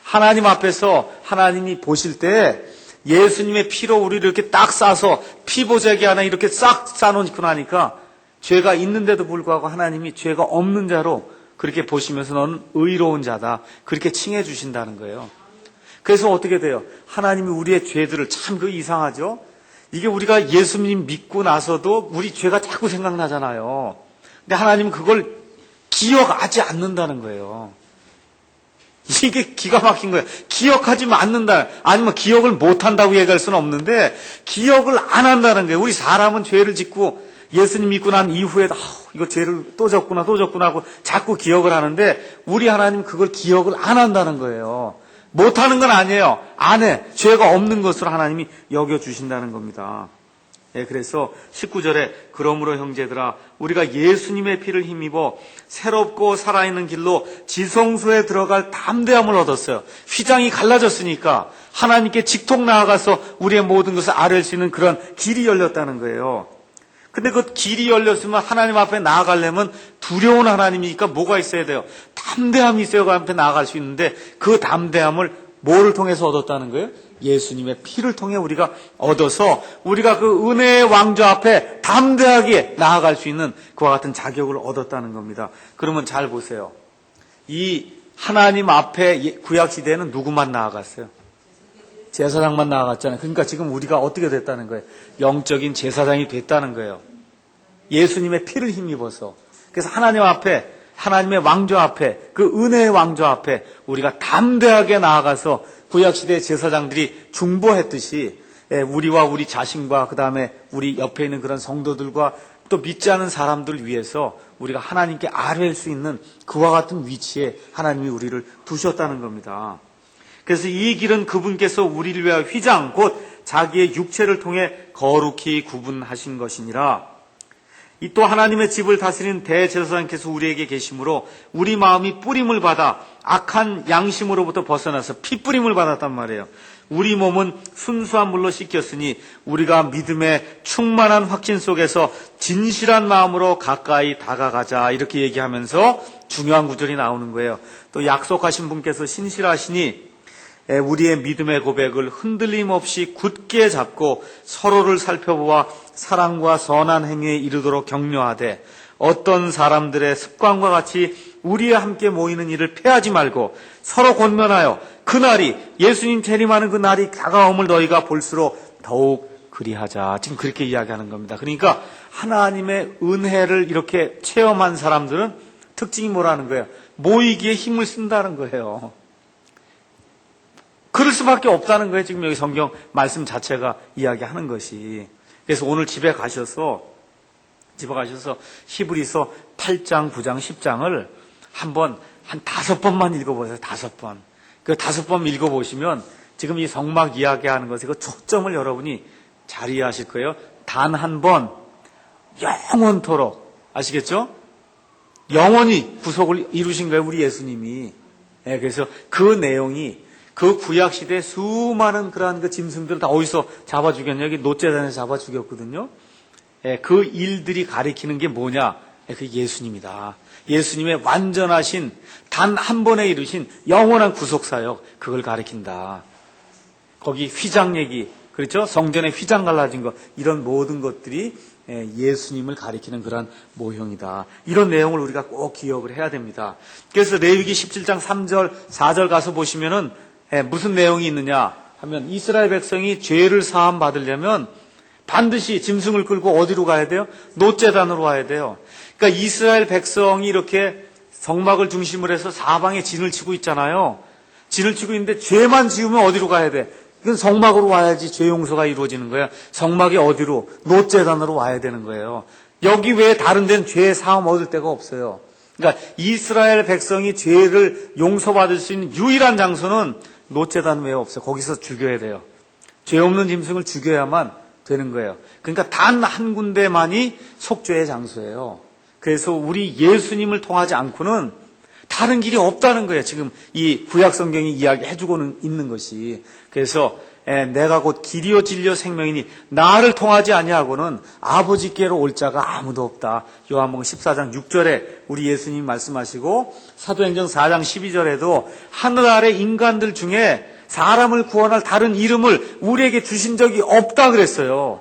하나님 앞에서 하나님이 보실 때 예수님의 피로 우리를 이렇게 딱 싸서 피보자기 하나 이렇게 싹 싸놓고 나니까 죄가 있는데도 불구하고 하나님이 죄가 없는 자로 그렇게 보시면서 너는 의로운 자다. 그렇게 칭해 주신다는 거예요. 그래서 어떻게 돼요? 하나님이 우리의 죄들을 참 그 이상하죠? 이게 우리가 예수님 믿고 나서도 우리 죄가 자꾸 생각나잖아요. 근데 하나님은 그걸 기억하지 않는다는 거예요. 이게 기가 막힌 거예요. 기억하지 않는다. 아니면 기억을 못한다고 얘기할 수는 없는데 기억을 안 한다는 거예요. 우리 사람은 죄를 짓고 예수님 믿고 난 이후에 이거 죄를 또 졌구나 하고 자꾸 기억을 하는데 우리 하나님 그걸 기억을 안 한다는 거예요. 못하는 건 아니에요. 안 해. 죄가 없는 것으로 하나님이 여겨주신다는 겁니다. 예, 그래서 19절에 그러므로 형제들아 우리가 예수님의 피를 힘입어 새롭고 살아있는 길로 지성소에 들어갈 담대함을 얻었어요. 휘장이 갈라졌으니까 하나님께 직통 나아가서 우리의 모든 것을 아뢰을 수 있는 그런 길이 열렸다는 거예요. 근데 그 길이 열렸으면 하나님 앞에 나아가려면 두려운 하나님이니까 뭐가 있어야 돼요? 담대함이 있어야 그 앞에 나아갈 수 있는데 그 담대함을 뭐를 통해서 얻었다는 거예요? 예수님의 피를 통해 우리가 얻어서 우리가 그 은혜의 왕좌 앞에 담대하게 나아갈 수 있는 그와 같은 자격을 얻었다는 겁니다. 그러면 잘 보세요. 이 하나님 앞에 구약시대에는 누구만 나아갔어요? 제사장만 나아갔잖아요. 그러니까 지금 우리가 어떻게 됐다는 거예요? 영적인 제사장이 됐다는 거예요. 예수님의 피를 힘입어서. 그래서 하나님 앞에, 하나님의 왕좌 앞에, 그 은혜의 왕좌 앞에 우리가 담대하게 나아가서 구약시대의 제사장들이 중보했듯이 우리와 우리 자신과 그 다음에 우리 옆에 있는 그런 성도들과 또 믿지 않은 사람들을 위해서 우리가 하나님께 아뢰일 수 있는 그와 같은 위치에 하나님이 우리를 두셨다는 겁니다. 그래서 이 길은 그분께서 우리를 위하여 휘장 곧 자기의 육체를 통해 거룩히 구분하신 것이니라. 이 또 하나님의 집을 다스리는 대제사장께서 우리에게 계심으로 우리 마음이 뿌림을 받아 악한 양심으로부터 벗어나서 핏뿌림을 받았단 말이에요. 우리 몸은 순수한 물로 씻겼으니 우리가 믿음의 충만한 확신 속에서 진실한 마음으로 가까이 다가가자 이렇게 얘기하면서 중요한 구절이 나오는 거예요. 또 약속하신 분께서 신실하시니 우리의 믿음의 고백을 흔들림 없이 굳게 잡고 서로를 살펴보아 사랑과 선한 행위에 이르도록 격려하되 어떤 사람들의 습관과 같이 우리와 함께 모이는 일을 패하지 말고 서로 권면하여 그날이 예수님 재림하는 그 날이 다가옴을 너희가 볼수록 더욱 그리하자. 지금 그렇게 이야기하는 겁니다. 그러니까 하나님의 은혜를 이렇게 체험한 사람들은 특징이 뭐라는 거예요? 모이기에 힘을 쓴다는 거예요. 그럴 수밖에 없다는 거예요. 지금 여기 성경 말씀 자체가 이야기하는 것이. 그래서 오늘 집에 가셔서 히브리서 8장, 9장, 10장을 한 5번만 읽어보세요. 5번. 그 5번 읽어보시면 지금 이 성막 이야기하는 것에 그 초점을 여러분이 잘 이해하실 거예요. 단 한 번, 영원토록. 아시겠죠? 영원히 구속을 이루신 거예요. 우리 예수님이. 그래서 그 내용이 그 구약시대 수많은 그러한 그 짐승들을 다 어디서 잡아 죽였냐? 여기 노제단에서 잡아 죽였거든요. 그 일들이 가리키는 게 뭐냐? 그 예수님이다. 예수님의 완전하신 단 한 번에 이루신 영원한 구속사역, 그걸 가리킨다. 거기 휘장 얘기, 그렇죠? 성전에 휘장 갈라진 것, 이런 모든 것들이 예수님을 가리키는 그런 모형이다. 이런 내용을 우리가 꼭 기억을 해야 됩니다. 그래서 레위기 17장 3절, 4절 가서 보시면은 무슨 내용이 있느냐 하면 이스라엘 백성이 죄를 사함 받으려면 반드시 짐승을 끌고 어디로 가야 돼요? 노제단으로 가야 돼요. 그러니까 이스라엘 백성이 이렇게 성막을 중심으로 해서 사방에 진을 치고 있잖아요. 진을 치고 있는데 죄만 지으면 어디로 가야 돼? 이건 성막으로 와야지 죄 용서가 이루어지는 거야. 성막이 어디로? 노제단으로 와야 되는 거예요. 여기 외에 다른 데는 죄 사함 얻을 데가 없어요. 그러니까 이스라엘 백성이 죄를 용서받을 수 있는 유일한 장소는 노제단 외에 없어요. 거기서 죽여야 돼요. 죄 없는 짐승을 죽여야만 되는 거예요. 그러니까 단 한 군데만이 속죄의 장소예요. 그래서 우리 예수님을 통하지 않고는 다른 길이 없다는 거예요. 지금 이 구약 성경이 이야기해주고는 있는 것이. 그래서 내가 곧 길이요 진리요 생명이니 나를 통하지 아니하고는 아버지께로 올 자가 아무도 없다. 요한복음 14장 6절에 우리 예수님 말씀하시고 사도행전 4장 12절에도 하늘 아래 인간들 중에 사람을 구원할 다른 이름을 우리에게 주신 적이 없다 그랬어요.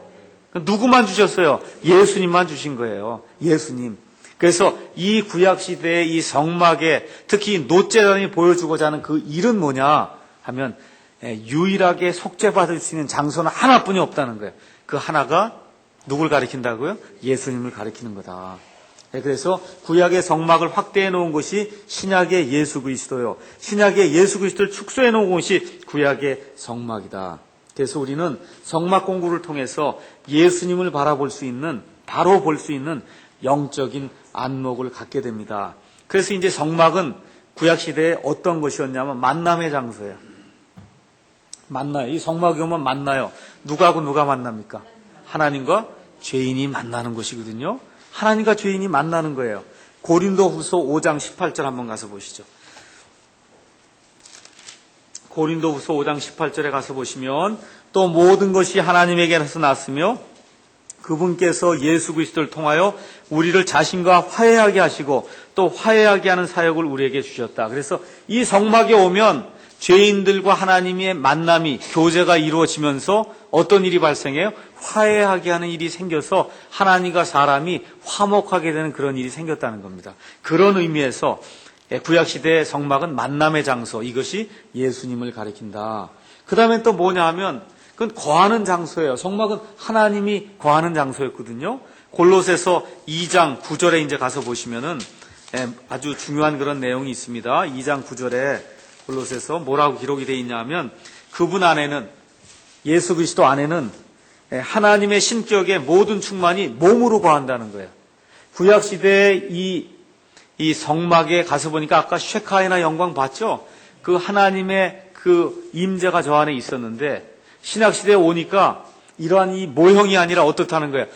누구만 주셨어요? 예수님만 주신 거예요. 예수님. 그래서 이 구약시대의 이 성막에 특히 노제단이 보여주고자 하는 그 일은 뭐냐 하면 유일하게 속죄받을 수 있는 장소는 하나뿐이 없다는 거예요. 그 하나가 누굴 가리킨다고요? 예수님을 가리키는 거다. 그래서 구약의 성막을 확대해 놓은 것이 신약의 예수 그리스도요. 신약의 예수 그리스도를 축소해 놓은 것이 구약의 성막이다. 그래서 우리는 성막 공부를 통해서 예수님을 바라볼 수 있는, 바로 볼 수 있는 영적인 안목을 갖게 됩니다. 그래서 이제 성막은 구약시대에 어떤 것이었냐면 만남의 장소예요. 만나요. 이 성막에 오면 만나요. 누구하고 누가 만납니까? 하나님과 죄인이 만나는 곳이거든요. 하나님과 죄인이 만나는 거예요. 고린도후서 5장 18절 한번 가서 보시죠. 고린도후서 5장 18절에 가서 보시면 또 모든 것이 하나님에게서 났으며 그분께서 예수 그리스도를 통하여 우리를 자신과 화해하게 하시고 또 화해하게 하는 사역을 우리에게 주셨다. 그래서 이 성막에 오면 죄인들과 하나님의 만남이 교제가 이루어지면서 어떤 일이 발생해요? 화해하게 하는 일이 생겨서 하나님과 사람이 화목하게 되는 그런 일이 생겼다는 겁니다. 그런 의미에서 구약시대의 성막은 만남의 장소, 이것이 예수님을 가리킨다. 그 다음에 또 뭐냐 하면 그건 거하는 장소예요. 성막은 하나님이 거하는 장소였거든요. 골로새서 2장 9절에 이제 가서 보시면은 아주 중요한 그런 내용이 있습니다. 2장 9절에 골로새서 뭐라고 기록이 되어 있냐면 그분 안에는, 예수 그리스도 안에는 하나님의 신격의 모든 충만이 몸으로 거한다는 거예요. 구약시대의 이 성막에 가서 보니까 아까 쉐카이나 영광 봤죠? 그 하나님의 그 임재가 저 안에 있었는데 신약시대에 오니까 이러한 이 모형이 아니라 어떻다는 거예요?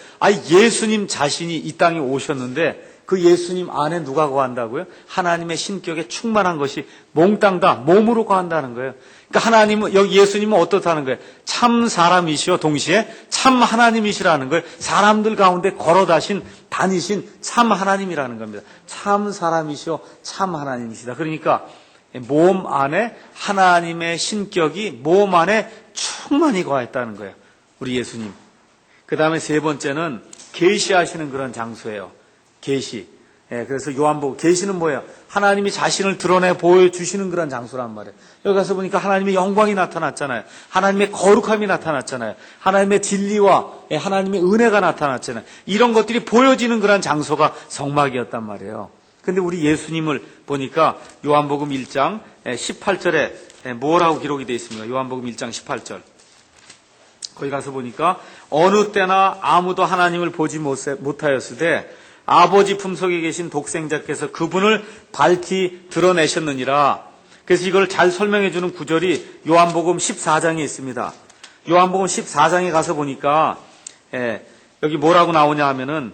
예수님 자신이 이 땅에 오셨는데 그 예수님 안에 누가 거한다고요? 하나님의 신격에 충만한 것이 몽땅 다 몸으로 거한다는 거예요. 그러니까 하나님은, 여기 예수님은 어떻다는 거예요? 참 사람이시여 동시에 참 하나님이시라는 거예요. 사람들 가운데 걸어 다니신 참 하나님이라는 겁니다. 참 사람이시여 참 하나님이시다. 그러니까 몸 안에 하나님의 신격이 몸 안에 충만히 거했다는 거예요. 우리 예수님. 그 다음에 세 번째는 계시하시는 그런 장소예요. 계시. 그래서 요한복음 계시는 뭐예요? 하나님이 자신을 드러내 보여주시는 그런 장소란 말이에요. 여기 가서 보니까 하나님의 영광이 나타났잖아요. 하나님의 거룩함이 나타났잖아요. 하나님의 진리와 하나님의 은혜가 나타났잖아요. 이런 것들이 보여지는 그런 장소가 성막이었단 말이에요. 근데 우리 예수님을 보니까 요한복음 1장 18절에 뭐라고 기록이 되어 있습니까? 요한복음 1장 18절. 거기 가서 보니까 어느 때나 아무도 하나님을 보지 못하였으되 아버지 품속에 계신 독생자께서 그분을 밝히 드러내셨느니라. 그래서 이걸 잘 설명해 주는 구절이 요한복음 14장에 있습니다. 요한복음 14장에 가서 보니까 여기 뭐라고 나오냐 하면은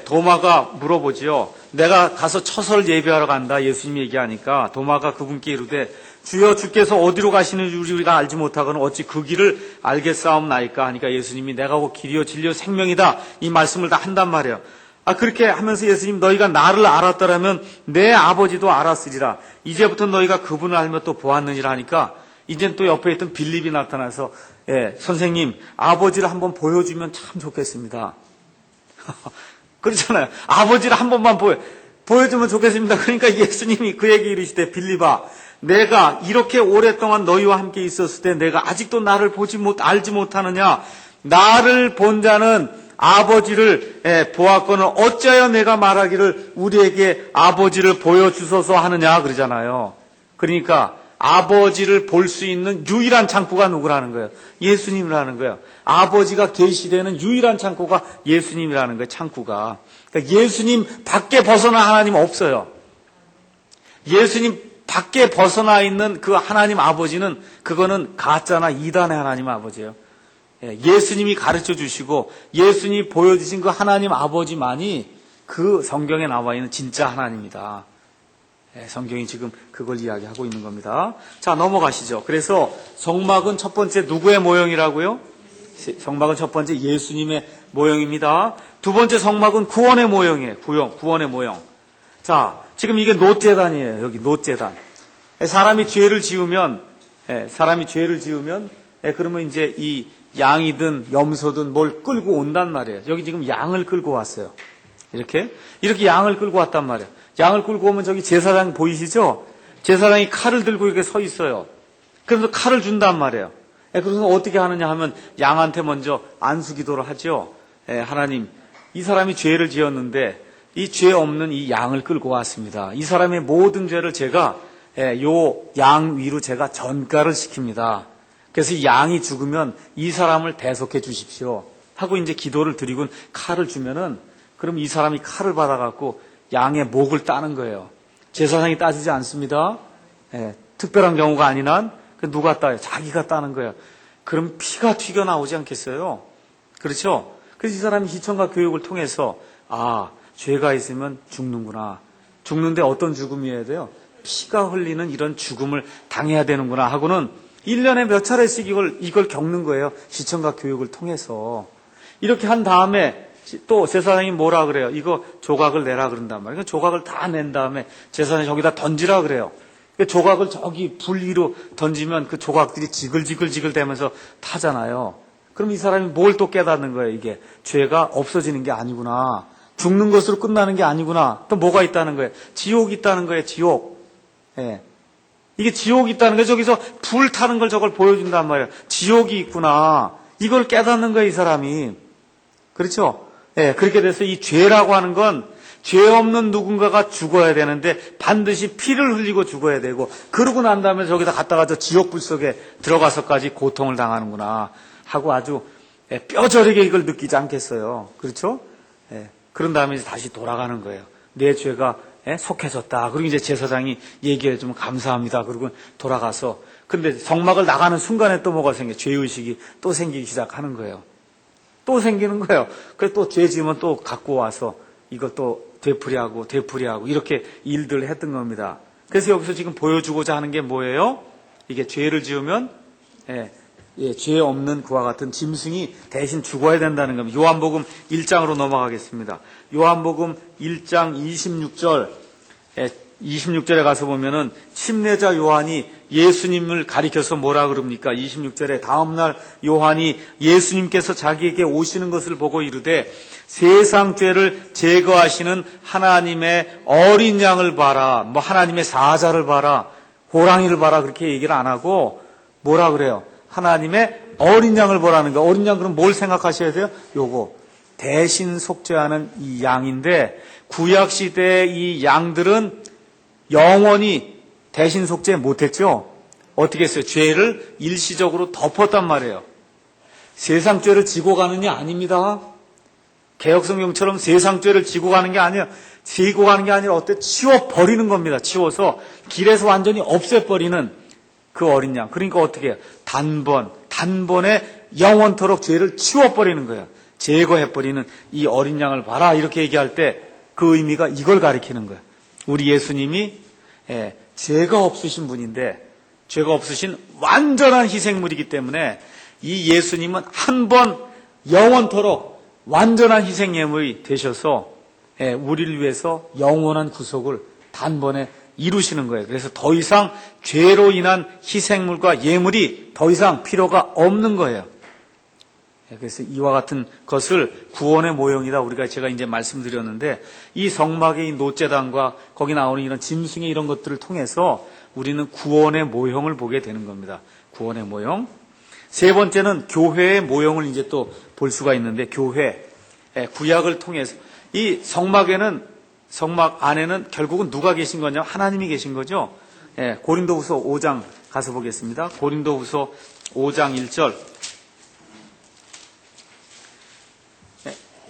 도마가 물어보지요. 내가 가서 처설 예배하러 간다. 예수님 얘기하니까 도마가 그분께 이르되 주여 주께서 어디로 가시는지 우리가 알지 못하거는 어찌 그 길을 알겠사옵나이까 하니까 예수님이 내가 곧 길이요 진리요 생명이다. 이 말씀을 다 한단 말이에요. 그렇게 하면서 예수님 너희가 나를 알았더라면 내 아버지도 알았으리라. 이제부터 너희가 그분을 알며 또 보았느니라 하니까 이젠 또 옆에 있던 빌립이 나타나서 선생님 아버지를 한번 보여주면 참 좋겠습니다. 그렇잖아요. 아버지를 한 번만 보여주면 좋겠습니다. 그러니까 예수님이 그에게 이르시되 빌립아 내가 이렇게 오랫동안 너희와 함께 있었을 때 내가 아직도 나를 알지 못하느냐. 나를 본 자는 아버지를 보았거늘 어찌하여 내가 말하기를 우리에게 아버지를 보여주소서 하느냐 그러잖아요. 그러니까 아버지를 볼 수 있는 유일한 창구가 누구라는 거예요? 예수님이라는 거예요. 아버지가 계시되는 유일한 창구가 예수님이라는 거예요. 창구가. 그러니까 예수님 밖에 벗어나 하나님 없어요. 예수님 밖에 벗어나 있는 그 하나님 아버지는 그거는 가짜나 이단의 하나님 아버지예요. 예수님이 가르쳐 주시고 예수님이 보여주신 그 하나님 아버지만이 그 성경에 나와 있는 진짜 하나님이다. 성경이 지금 그걸 이야기하고 있는 겁니다. 자, 넘어가시죠. 그래서 성막은 첫 번째 누구의 모형이라고요? 성막은 첫 번째 예수님의 모형입니다. 두 번째 성막은 구원의 모형이에요. 구원의 모형. 자, 지금 이게 놋제단이에요. 여기 놋제단. 사람이 죄를 지으면 그러면 이제 이 양이든 염소든 뭘 끌고 온단 말이에요. 여기 지금 양을 끌고 왔어요. 이렇게 양을 끌고 왔단 말이에요. 양을 끌고 오면 저기 제사장 보이시죠? 제사장이 칼을 들고 이렇게 서 있어요. 그래서 칼을 준단 말이에요. 그래서 어떻게 하느냐 하면 양한테 먼저 안수기도를 하죠. 하나님, 이 사람이 죄를 지었는데 이 죄 없는 이 양을 끌고 왔습니다. 이 사람의 모든 죄를 제가 요 양 위로 제가 전가를 시킵니다. 그래서 이 양이 죽으면 이 사람을 대속해 주십시오 하고 이제 기도를 드리고 칼을 주면은 그럼 이 사람이 칼을 받아갖고 양의 목을 따는 거예요. 제사장이 따지지 않습니다. 특별한 경우가 아닌 한 누가 따요? 자기가 따는 거예요. 그럼 피가 튀겨나오지 않겠어요? 그렇죠? 그래서 이 사람이 시청과 교육을 통해서 죄가 있으면 죽는구나. 죽는데 어떤 죽음이어야 돼요? 피가 흘리는 이런 죽음을 당해야 되는구나 하고는 1년에 몇 차례씩 이걸 겪는 거예요. 시청과 교육을 통해서. 이렇게 한 다음에 또 제사장이 뭐라 그래요? 이거 조각을 내라 그런단 말이에요. 조각을 다 낸 다음에 제사장이 저기다 던지라 그래요. 조각을 저기 불 위로 던지면 그 조각들이 지글지글 되면서 타잖아요. 그럼 이 사람이 뭘 또 깨닫는 거예요? 이게 죄가 없어지는 게 아니구나. 죽는 것으로 끝나는 게 아니구나. 또 뭐가 있다는 거예요? 지옥이 있다는 거예요. 지옥. 이게 지옥이 있다는 거예요. 저기서 불 타는 걸 저걸 보여준단 말이에요. 지옥이 있구나. 이걸 깨닫는 거예요. 이 사람이. 그렇죠? 그렇게 돼서 이 죄라고 하는 건 죄 없는 누군가가 죽어야 되는데 반드시 피를 흘리고 죽어야 되고 그러고 난 다음에 저기다 갔다가 저 지옥불 속에 들어가서까지 고통을 당하는구나 하고 아주 뼈저리게 이걸 느끼지 않겠어요. 그렇죠? 그런 다음에 이제 다시 돌아가는 거예요. 내 죄가 속해졌다. 그리고 이제 제사장이 얘기해 주면 감사합니다. 그리고 돌아가서 근데 성막을 나가는 순간에 또 뭐가 생겨요? 죄의식이 또 생기기 시작하는 거예요. 또 생기는 거예요. 그래서 또 죄 지으면 또 갖고 와서 이것도 되풀이하고 이렇게 일들을 했던 겁니다. 그래서 여기서 지금 보여주고자 하는 게 뭐예요? 이게 죄를 지으면 죄 없는 그와 같은 짐승이 대신 죽어야 된다는 겁니다. 요한복음 1장으로 넘어가겠습니다. 요한복음 1장 26절에 가서 보면은 침례자 요한이 예수님을 가리켜서 뭐라 그럽니까? 26절에 다음날 요한이 예수님께서 자기에게 오시는 것을 보고 이르되 세상 죄를 제거하시는 하나님의 어린 양을 봐라. 뭐 하나님의 사자를 봐라. 호랑이를 봐라. 그렇게 얘기를 안 하고 뭐라 그래요? 하나님의 어린 양을 보라는 거. 어린 양 그럼 뭘 생각하셔야 돼요? 요거 대신 속죄하는 이 양인데 구약 시대의 이 양들은 영원히 대신 속죄 못했죠. 어떻게 했어요? 죄를 일시적으로 덮었단 말이에요. 세상 죄를 지고 가는 게 아닙니다. 개혁성경처럼 세상 죄를 지고 가는 게 아니에요. 지고 가는 게 아니라 어때? 치워버리는 겁니다. 치워서 길에서 완전히 없애버리는 그 어린 양. 그러니까 어떻게 해요? 단번에 영원토록 죄를 치워버리는 거예요. 제거해버리는 이 어린 양을 봐라. 이렇게 얘기할 때 그 의미가 이걸 가리키는 거예요. 우리 예수님이 죄가 없으신 분인데 죄가 없으신 완전한 희생물이기 때문에 이 예수님은 한 번 영원토록 완전한 희생 예물이 되셔서 우리를 위해서 영원한 구속을 단번에 이루시는 거예요. 그래서 더 이상 죄로 인한 희생물과 예물이 더 이상 필요가 없는 거예요. 그래서 이와 같은 것을 구원의 모형이다. 제가 이제 말씀드렸는데 이 성막의 이 놋제단과 거기 나오는 이런 짐승의 이런 것들을 통해서 우리는 구원의 모형을 보게 되는 겁니다. 구원의 모형. 세 번째는 교회의 모형을 이제 또 볼 수가 있는데 교회. 구약을 통해서 이 성막 안에는 결국은 누가 계신 거냐? 하나님이 계신 거죠. 고린도후서 5장 가서 보겠습니다. 고린도후서 5장 1절.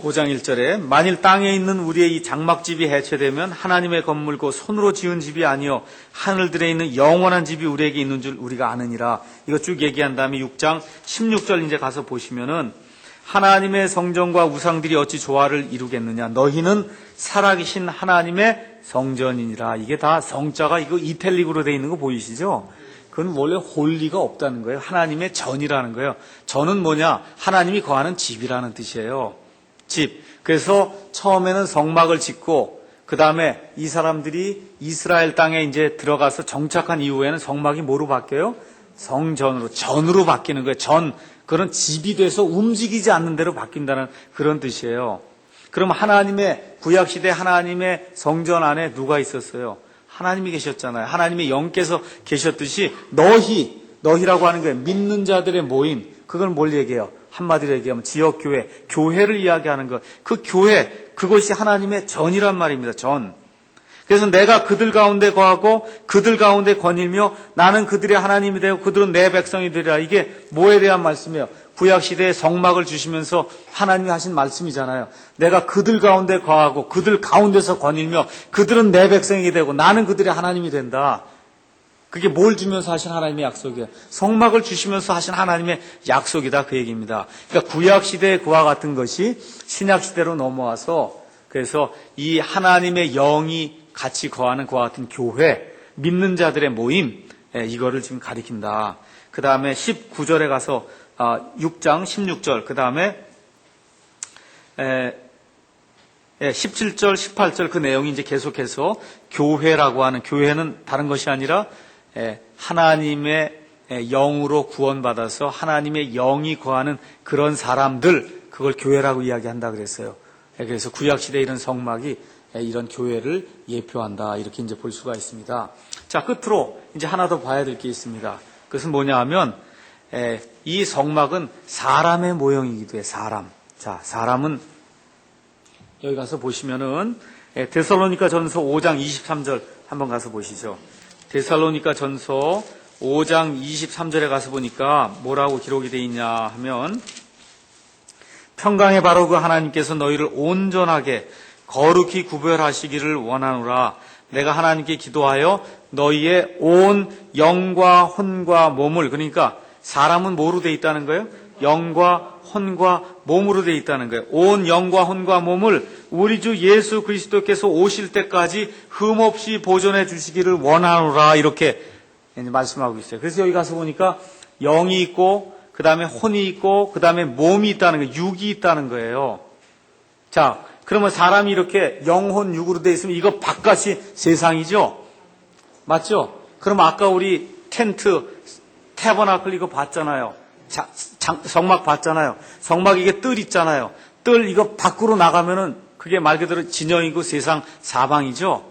5장 1절에 만일 땅에 있는 우리의 이 장막집이 해체되면 하나님의 건물고 손으로 지은 집이 아니요 하늘들에 있는 영원한 집이 우리에게 있는 줄 우리가 아느니라. 이거 쭉 얘기한 다음에 6장 16절 이제 가서 보시면은 하나님의 성전과 우상들이 어찌 조화를 이루겠느냐. 너희는 살아계신 하나님의 성전이니라. 이게 다 성자가 이거 이탈릭으로 되어 있는 거 보이시죠? 그건 원래 홀리가 없다는 거예요. 하나님의 전이라는 거예요. 전은 뭐냐? 하나님이 거하는 집이라는 뜻이에요. 집. 그래서 처음에는 성막을 짓고 그 다음에 이 사람들이 이스라엘 땅에 이제 들어가서 정착한 이후에는 성막이 뭐로 바뀌어요? 성전으로, 전으로 바뀌는 거예요. 전. 그런 집이 돼서 움직이지 않는 대로 바뀐다는 그런 뜻이에요. 그럼 하나님의 구약시대 하나님의 성전 안에 누가 있었어요? 하나님이 계셨잖아요. 하나님의 영께서 계셨듯이 너희라고 하는 거예요. 믿는 자들의 모임. 그걸 뭘 얘기해요? 한마디로 얘기하면 지역교회, 교회를 이야기하는 것. 그 교회, 그것이 하나님의 전이란 말입니다. 전. 그래서 내가 그들 가운데 거하고 그들 가운데 거닐며 나는 그들의 하나님이 되고 그들은 내 백성이 되리라. 이게 뭐에 대한 말씀이에요? 구약시대에 성막을 주시면서 하나님이 하신 말씀이잖아요. 내가 그들 가운데 거하고 그들 가운데서 거닐며 그들은 내 백성이 되고 나는 그들의 하나님이 된다. 그게 뭘 주면서 하신 하나님의 약속이에요? 성막을 주시면서 하신 하나님의 약속이다. 그 얘기입니다. 그러니까 구약시대의 그와 같은 것이 신약시대로 넘어와서 그래서 이 하나님의 영이 같이 거하는 그와 같은 교회, 믿는 자들의 모임, 이거를 지금 가리킨다. 그 다음에 19절에 가서 6장 16절, 그 다음에 17절, 18절 그 내용이 이제 계속해서 교회라고 하는, 교회는 다른 것이 아니라 하나님의 영으로 구원받아서 하나님의 영이 거하는 그런 사람들, 그걸 교회라고 이야기한다 그랬어요. 그래서 구약시대에 이런 성막이 이런 교회를 예표한다. 이렇게 이제 볼 수가 있습니다. 자, 끝으로 이제 하나 더 봐야 될 게 있습니다. 그것은 뭐냐 하면, 이 성막은 사람의 모형이기도 해, 사람. 자, 사람은 여기 가서 보시면은, 데살로니가 전서 5장 23절 한번 가서 보시죠. 데살로니가 전서 5장 23절에 가서 보니까 뭐라고 기록이 되어 있냐 하면, 평강의 바로 그 하나님께서 너희를 온전하게 거룩히 구별하시기를 원하노라. 내가 하나님께 기도하여 너희의 온 영과 혼과 몸을, 그러니까 사람은 뭐로 돼 있다는 거예요? 영과 혼과 몸으로 돼 있다는 거예요. 온 영과 혼과 몸을 우리 주 예수 그리스도께서 오실 때까지 흠없이 보존해 주시기를 원하노라. 이렇게 말씀하고 있어요. 그래서 여기 가서 보니까 영이 있고 그 다음에 혼이 있고 그 다음에 몸이 있다는 거예요. 육이 있다는 거예요. 자, 그러면 사람이 이렇게 영혼 육으로 되어 있으면 이거 바깥이 세상이죠? 맞죠? 그럼 아까 우리 텐트, 태버나클 이거 봤잖아요. 성막 봤잖아요. 성막 이게 뜰 있잖아요. 뜰 이거 밖으로 나가면은 그게 말 그대로 진영이고 세상 사방이죠?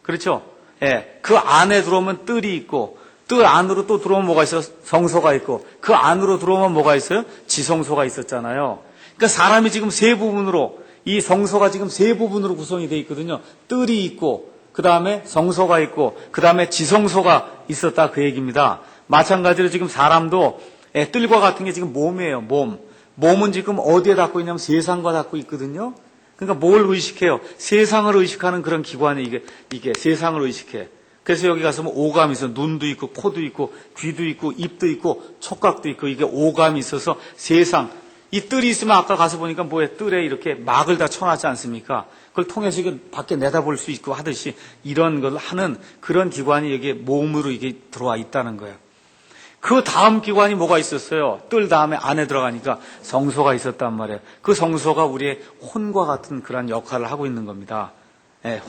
그렇죠? 예. 그 안에 들어오면 뜰이 있고 뜰 안으로 또 들어오면 뭐가 있어요? 성소가 있고 그 안으로 들어오면 뭐가 있어요? 지성소가 있었잖아요. 그러니까 사람이 지금 세 부분으로 이 성소가 지금 세 부분으로 구성이 되어 있거든요. 뜰이 있고 그 다음에 성소가 있고 그 다음에 지성소가 있었다 그 얘기입니다. 마찬가지로 지금 사람도 뜰과 같은 게 지금 몸이에요. 몸은 지금 어디에 닿고 있냐면 세상과 닿고 있거든요. 그러니까 뭘 의식해요? 세상을 의식하는 그런 기관이 이게 세상을 의식해. 그래서 여기 가서 뭐 오감이 있어. 눈도 있고 코도 있고 귀도 있고 입도 있고 촉각도 있고 이게 오감이 있어서 세상. 이 뜰이 있으면 아까 가서 보니까 뭐에 뜰에 이렇게 막을 다 쳐놨지 않습니까? 그걸 통해서 이게 밖에 내다볼 수 있고 하듯이 이런 걸 하는 그런 기관이 여기에 몸으로 이게 들어와 있다는 거예요. 그 다음 기관이 뭐가 있었어요? 뜰 다음에 안에 들어가니까 성소가 있었단 말이에요. 그 성소가 우리의 혼과 같은 그런 역할을 하고 있는 겁니다.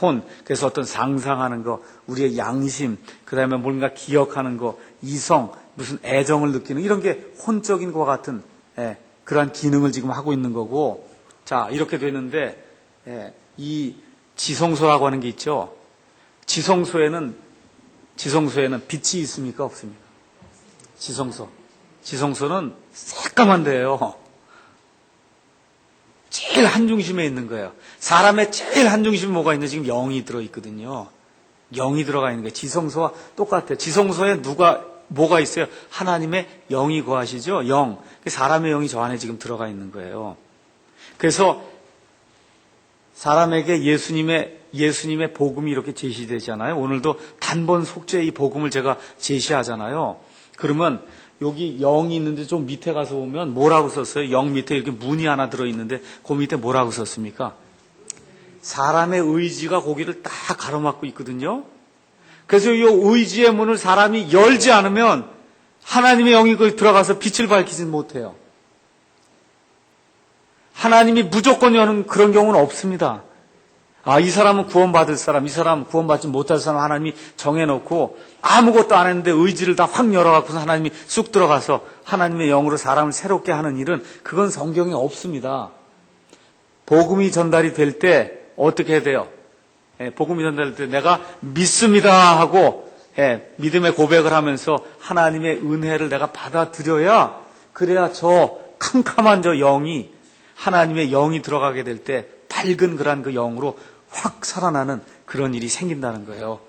혼. 그래서 어떤 상상하는 거, 우리의 양심, 그 다음에 뭔가 기억하는 거, 이성, 무슨 애정을 느끼는 이런 게 혼적인 것과 같은 그러한 기능을 지금 하고 있는 거고, 자, 이렇게 되는데, 이 지성소라고 하는 게 있죠. 지성소에는 빛이 있습니까? 없습니까? 지성소는 새까만데요. 제일 한중심에 있는 거예요. 사람의 제일 한중심에 뭐가 있는지 지금 영이 들어있거든요. 영이 들어가 있는 거예요. 지성소와 똑같아요. 지성소에 뭐가 있어요? 하나님의 영이 거하시죠? 영. 사람의 영이 저 안에 지금 들어가 있는 거예요. 그래서 사람에게 예수님의 복음이 이렇게 제시되잖아요. 오늘도 단번 속죄의 이 복음을 제가 제시하잖아요. 그러면 여기 영이 있는데 좀 밑에 가서 보면 뭐라고 썼어요? 영 밑에 이렇게 문이 하나 들어있는데 그 밑에 뭐라고 썼습니까? 사람의 의지가 거기를 딱 가로막고 있거든요. 그래서 이 의지의 문을 사람이 열지 않으면 하나님의 영이 거기 들어가서 빛을 밝히지 못해요. 하나님이 무조건 여는 그런 경우는 없습니다. 이 사람은 구원받을 사람, 이 사람은 구원받지 못할 사람 하나님이 정해놓고 아무것도 안 했는데 의지를 다 확 열어갖고서 하나님이 쑥 들어가서 하나님의 영으로 사람을 새롭게 하는 일은 그건 성경에 없습니다. 복음이 전달이 될 때 어떻게 해야 돼요? 복음이 전달될 때 내가 믿습니다 하고 믿음의 고백을 하면서 하나님의 은혜를 내가 받아들여야 그래야 저 캄캄한 저 영이 하나님의 영이 들어가게 될 때 밝은 그런 그 영으로 확 살아나는 그런 일이 생긴다는 거예요.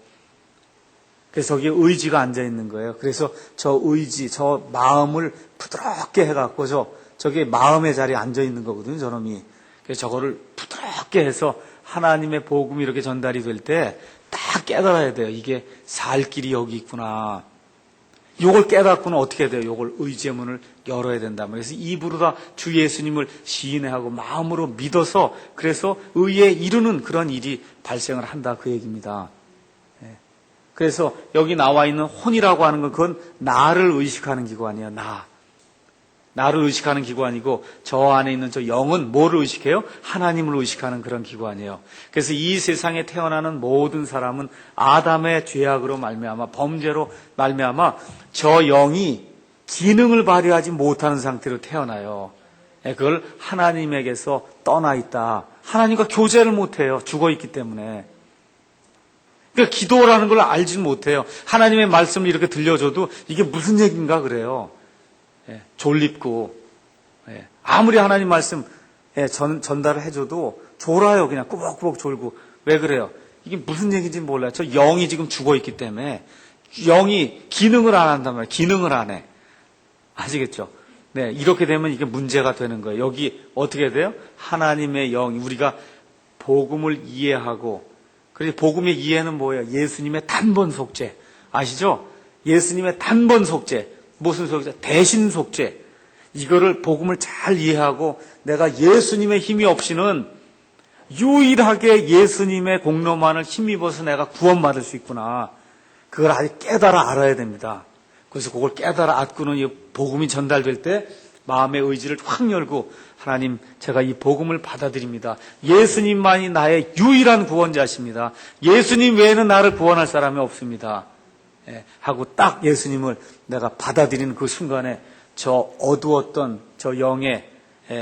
그래서 거기에 의지가 앉아 있는 거예요. 그래서 저 의지, 저 마음을 부드럽게 해갖고 저게 마음의 자리에 앉아 있는 거거든요, 저놈이. 그래서 저거를 부드럽게 해서 하나님의 복음이 이렇게 전달이 될 때 딱 깨달아야 돼요. 이게 살 길이 여기 있구나. 요걸 깨닫고는 어떻게 돼요? 요걸 의지의 문을 열어야 된다. 그래서 입으로 다 주 예수님을 시인하고 마음으로 믿어서 그래서 의에 이루는 그런 일이 발생을 한다. 그 얘기입니다. 그래서 여기 나와 있는 혼이라고 하는 건 그건 나를 의식하는 기관이에요. 나를 의식하는 기관이고 저 안에 있는 저 영은 뭐를 의식해요? 하나님을 의식하는 그런 기관이에요. 그래서 이 세상에 태어나는 모든 사람은 아담의 죄악으로 말미암아 범죄로 말미암아 저 영이 기능을 발휘하지 못하는 상태로 태어나요. 그걸 하나님에게서 떠나 있다. 하나님과 교제를 못해요. 죽어 있기 때문에. 그러니까 기도라는 걸 알지 못해요. 하나님의 말씀을 이렇게 들려줘도 이게 무슨 얘기인가 그래요. 졸립고 아무리 하나님 말씀 전달을 해줘도 졸아요. 그냥 꾸벅꾸벅 졸고. 왜 그래요? 이게 무슨 얘기인지 몰라요. 저 영이 지금 죽어 있기 때문에 영이 기능을 안 한단 말이에요. 기능을 안 해. 아시겠죠? 이렇게 되면 이게 문제가 되는 거예요. 여기 어떻게 돼요? 하나님의 영이 우리가 복음을 이해하고 그래서 복음의 이해는 뭐예요? 예수님의 단번 속죄. 아시죠? 예수님의 단번 속죄. 무슨 속죄? 대신 속죄. 이거를 복음을 잘 이해하고 내가 예수님의 힘이 없이는 유일하게 예수님의 공로만을 힘입어서 내가 구원받을 수 있구나. 그걸 아직 깨달아 알아야 됩니다. 그래서 그걸 깨달아 알고는 이 복음이 전달될 때 마음의 의지를 확 열고 하나님 제가 이 복음을 받아들입니다. 예수님만이 나의 유일한 구원자십니다. 예수님 외에는 나를 구원할 사람이 없습니다. 하고 딱 예수님을 내가 받아들이는 그 순간에 저 어두웠던 저 영의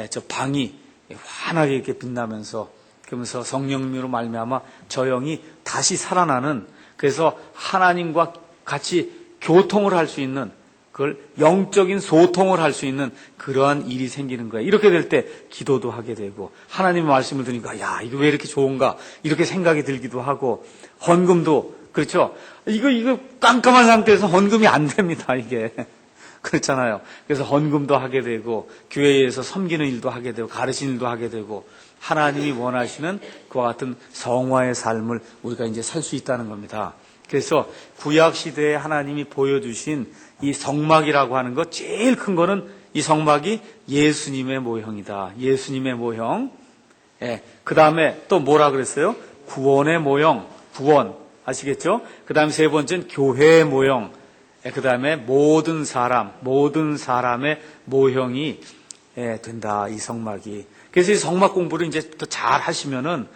저 방이 환하게 이렇게 빛나면서 그러면서 성령님으로 말미암아 저 영이 다시 살아나는 그래서 하나님과 같이 교통을 할 수 있는 그걸 영적인 소통을 할 수 있는 그러한 일이 생기는 거예요. 이렇게 될 때 기도도 하게 되고 하나님의 말씀을 들으니까 야 이거 왜 이렇게 좋은가 이렇게 생각이 들기도 하고 헌금도 그렇죠. 이거 깜깜한 상태에서 헌금이 안 됩니다. 이게 그렇잖아요. 그래서 헌금도 하게 되고 교회에서 섬기는 일도 하게 되고 가르치는 일도 하게 되고 하나님이 원하시는 그와 같은 성화의 삶을 우리가 이제 살 수 있다는 겁니다. 그래서 구약 시대에 하나님이 보여주신 이 성막이라고 하는 것 제일 큰 거는 이 성막이 예수님의 모형이다. 예수님의 모형. 그 다음에 또 뭐라 그랬어요? 구원의 모형. 구원. 아시겠죠? 그 다음에 세 번째는 교회의 모형. 그 다음에 모든 사람의 모형이 된다. 이 성막이. 그래서 이 성막 공부를 이제 또 잘 하시면은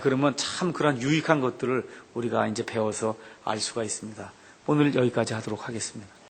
그러면 참 그런 유익한 것들을 우리가 이제 배워서 알 수가 있습니다. 오늘 여기까지 하도록 하겠습니다.